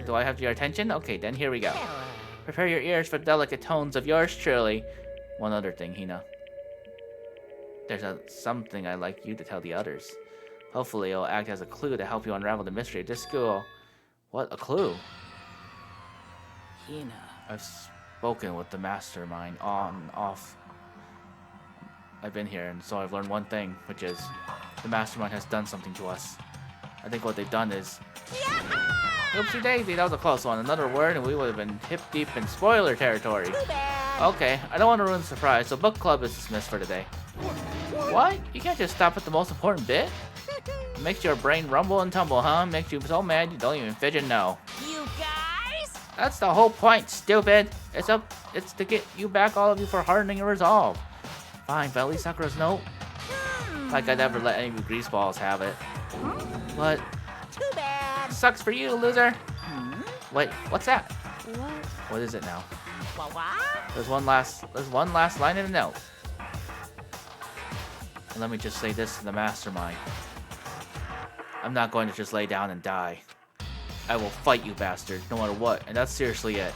Do I have your attention? Okay, then here we go. Prepare your ears for the delicate tones of yours truly. One other thing, Hina. There's something I'd like you to tell the others. Hopefully it'll act as a clue to help you unravel the mystery of this school. What, a clue? Hina. I've spoken with the mastermind on and off. I've been here, and so I've learned one thing, which is the mastermind has done something to us. I think what they've done is... Oopsie daisy, that was a close one. Another word and we would have been hip deep in spoiler territory. Too bad. Okay, I don't want to ruin the surprise, so book club is dismissed for today. What? You can't just stop at the most important bit? It makes your brain rumble and tumble, huh? Makes you so mad you don't even fidget no. You guys? That's the whole point, stupid. It's to get you back, all of you, for hardening your resolve. Fine, but at least Sakura's no. Like I'd never let any of you greaseballs have it. But Too bad. sucks for you, loser. Wait, what's that? What? What is it now? What? There's one last line in the note. And let me just say this to the mastermind. I'm not going to just lay down and die. I will fight you, bastard, no matter what, and that's seriously it.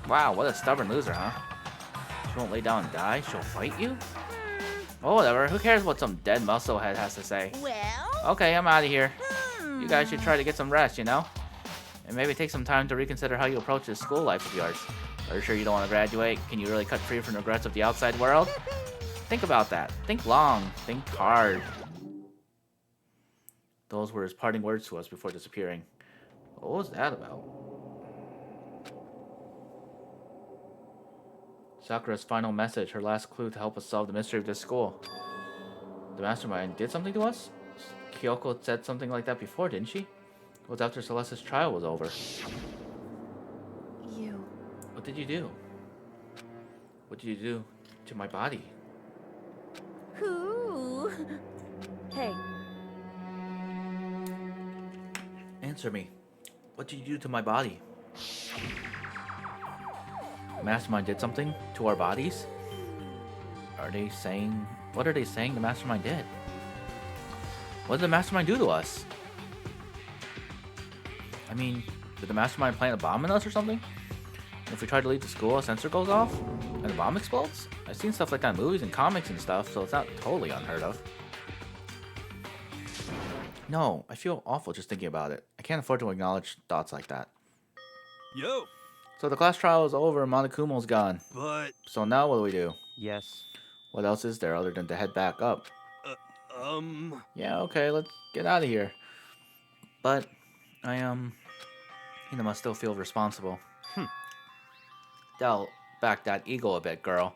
Wow, what a stubborn loser, huh? She won't lay down and die? She'll fight you? Oh, whatever. Who cares what some dead musclehead has to say? Well? Okay, I'm out of here. You guys should try to get some rest, you know? And maybe take some time to reconsider how you approach this school life of yours. Are you sure you don't want to graduate? Can you really cut free from the regrets of the outside world? Think about that. Think long. Think hard. Those were his parting words to us before disappearing. What was that about? Sakura's final message, her last clue to help us solve the mystery of this school. The mastermind did something to us? Kyoko said something like that before, didn't she? It was after Celeste's trial was over. You. What did you do? What did you do to my body? Who? Hey, Answer me. What did you do to my body? The mastermind did something to our bodies? What are they saying the mastermind did? What did the mastermind do to us? I mean, did the mastermind plant a bomb in us or something? If we try to leave the school, a sensor goes off and the bomb explodes? I've seen stuff like that in movies and comics and stuff, so it's not totally unheard of. No, I feel awful just thinking about it. I can't afford to acknowledge thoughts like that. Yo, So the class trial is over and Monokumo's gone. but, So now what do we do? Yes. What else is there other than to head back up? Yeah, okay, let's get out of here. But must still feel responsible. Dial back that ego a bit, girl.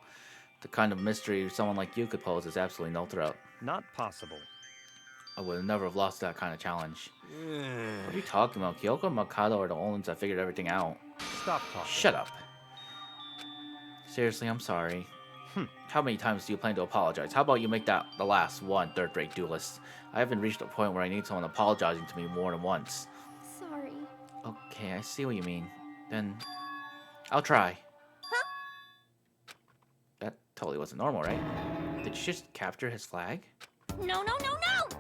The kind of mystery someone like you could pose is absolutely no threat. Not possible. I would never have lost that kind of challenge. What are you talking about? Kyoko and Makoto are the only ones that figured everything out. Stop talking. Shut up. Seriously, I'm sorry. How many times do you plan to apologize? How about you make that the last one, third-rate duelist? I haven't reached a point where I need someone apologizing to me more than once. Sorry. Okay, I see what you mean. Then, I'll try. Huh? That totally wasn't normal, right? Did you just capture his flag? No, no, no, no!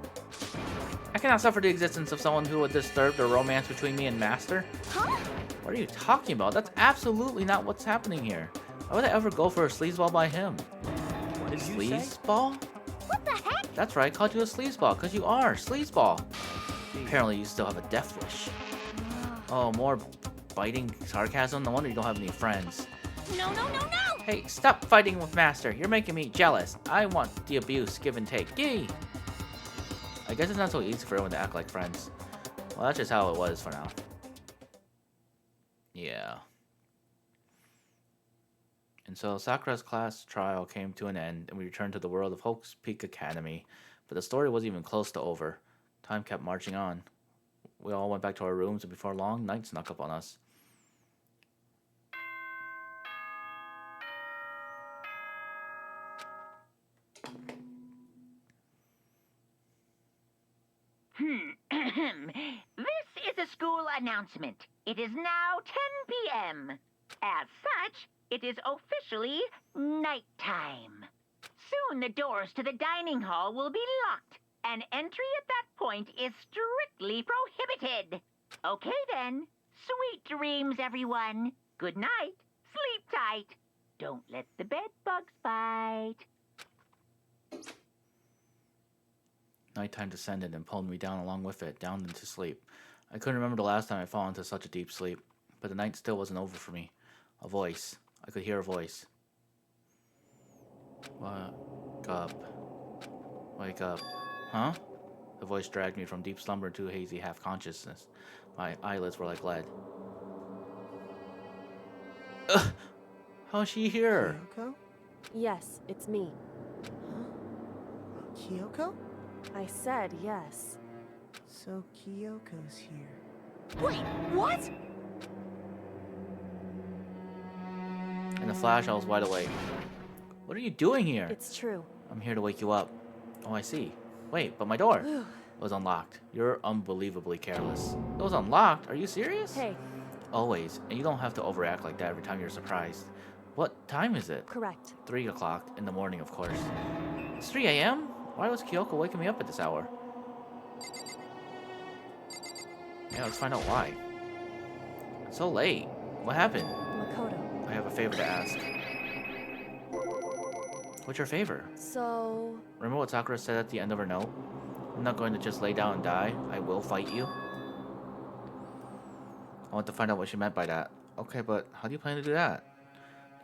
I cannot suffer the existence of someone who would disturb the romance between me and Master. Huh? What are you talking about? That's absolutely not what's happening here. Why would I ever go for a sleazeball by him? What did you say? Sleazeball? What the heck? That's right, I called you a sleazeball, because you are, sleazeball. Apparently you still have a death wish. Oh, more biting sarcasm? No wonder you don't have any friends. No, no, no, no! Hey, stop fighting with Master. You're making me jealous. I want the abuse, give and take. Yay! I guess it's not so easy for everyone to act like friends. Well, that's just how it was for now. Yeah. And so Sakura's class trial came to an end, and we returned to the world of Hope's Peak Academy. But the story wasn't even close to over. Time kept marching on. We all went back to our rooms, and before long, night snuck up on us. This is a school announcement. It is now 10 p.m. As such, it is officially nighttime. Soon the doors to the dining hall will be locked, and entry at that point is strictly prohibited. Okay then. Sweet dreams, everyone. Good night. Sleep tight. Don't let the bed bugs bite. Nighttime descended and pulled me down along with it, down into sleep. I couldn't remember the last time I fell into such a deep sleep, but the night still wasn't over for me. A voice. I could hear a voice. Wake up. Wake up. Huh? The voice dragged me from deep slumber into hazy half-consciousness. My eyelids were like lead. Ugh! How's she here? Kyoko? yes, it's me. Kyoko? I said yes. So Kyoko's here. Wait, what? In a flash, I was wide awake. What are you doing here? It's true. I'm here to wake you up. Oh, I see. Wait, but my door. It was unlocked. You're unbelievably careless. It was unlocked? Are you serious? Hey, Always. And you don't have to overact like that every time you're surprised. What time is it? correct. 3 o'clock in the morning, of course. It's 3 a.m.? Why was Kyoko waking me up at this hour? Yeah, let's find out why. It's so late. What happened? Makoto. I have a favor to ask. What's your favor? So, Remember what Sakura said at the end of her note? I'm not going to just lay down and die. I will fight you. I want to find out what she meant by that. Okay, but how do you plan to do that?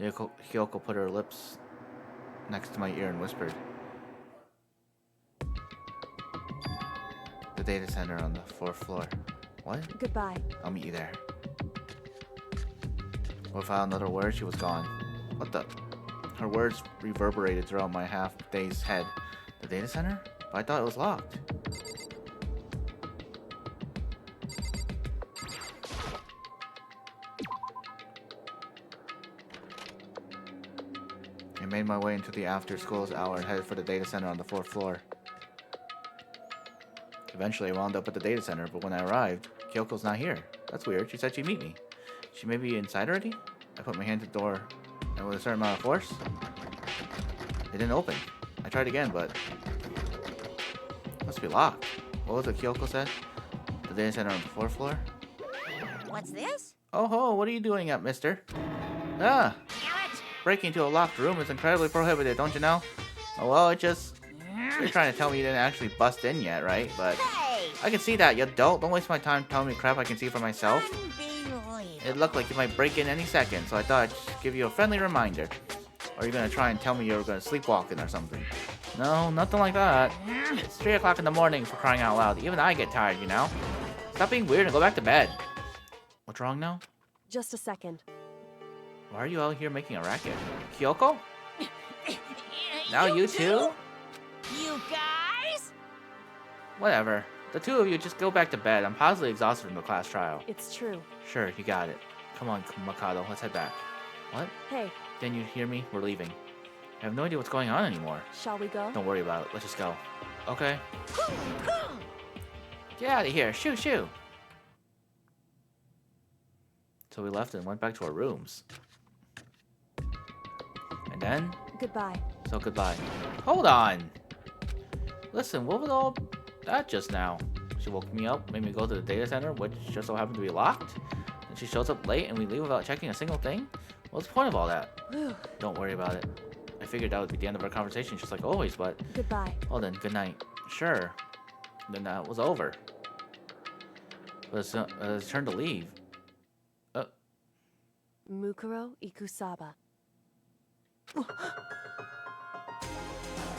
Kyoko put her lips next to my ear and whispered. The data center on the 4th floor. What? goodbye. I'll meet you there. Without another word, she was gone. What the? Her words reverberated throughout my half-dazed head. The data center? But I thought it was locked. I made my way into the after-school hour and headed for the data center on the 4th floor. Eventually, I wound up at the data center, but when I arrived, Kyoko's not here. That's weird. She said she'd meet me. She may be inside already? I put my hand to the door, and with a certain amount of force, it didn't open. I tried again, but it must be locked. What was it Kyoko said? The data center on the 4th floor? What's this? Oh ho, what are you doing up, mister? Ah! Breaking into a locked room is incredibly prohibited, don't you know? Oh well, it just... You're trying to tell me you didn't actually bust in yet, right? But Hey! I can see that, you dolt. Don't waste my time telling me crap I can see for myself. Unbelievable. It looked like you might break in any second, so I thought I'd just give you a friendly reminder. Or are you gonna try and tell me you're gonna sleepwalking or something? No, nothing like that. It's 3 o'clock in the morning, for crying out loud. Even I get tired, you know? Stop being weird and go back to bed. What's wrong now? Just a second. Why are you out here making a racket? Kyoko? Now you too? You guys? Whatever. The two of you just go back to bed. I'm positively exhausted from the class trial. It's true. Sure, you got it. Come on, Mikado, let's head back. What? Hey, Didn't you hear me? We're leaving. I have no idea what's going on anymore. shall we go? Don't worry about it. Let's just go. Okay. Get out of here. Shoo, shoo. So we left and went back to our rooms. And then, Goodbye. so goodbye. Hold on. Listen, what was all that just now? She woke me up, made me go to the data center, which just so happened to be locked. And she shows up late and we leave without checking a single thing? What's the point of all that? Whew. Don't worry about it. I figured that would be the end of our conversation, just like always, but... Goodbye. Well then, good night. Sure. Then that was over. But it's turn to leave. Mukuro Ikusaba.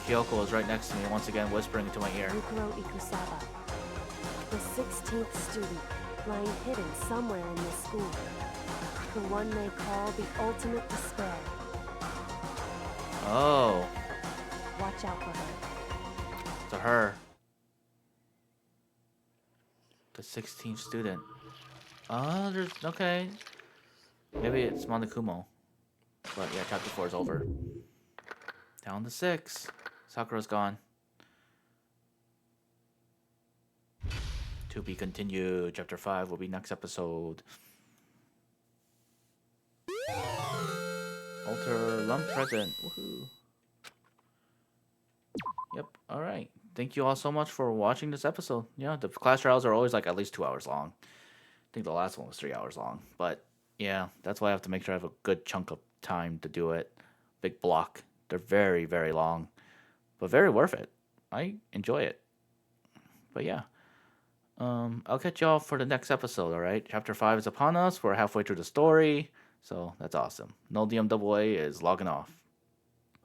Kyoko was right next to me, once again whispering into my ear. Mukuro Ikusaba. The 16th student, lying hidden somewhere in this school. The one they call the ultimate despair. Oh, Watch out for her. to her. The 16th student. Oh, there's... Okay. Maybe it's Monokuma. But yeah, chapter 4 is over. Down to 6. Sakura's gone. To be continued. Chapter 5 will be next episode. Alter lump present. Woohoo. Yep, alright. Thank you all so much for watching this episode. Yeah, the class trials are always like at least 2 hours long. I think the last one was 3 hours long. But yeah, that's why I have to make sure I have a good chunk of time to do it. Big block. They're very, very long. But very worth it. I enjoy it. But yeah. I'll catch y'all for the next episode, alright? Chapter 5 is upon us. We're halfway through the story. So that's awesome. No DMAA is logging off.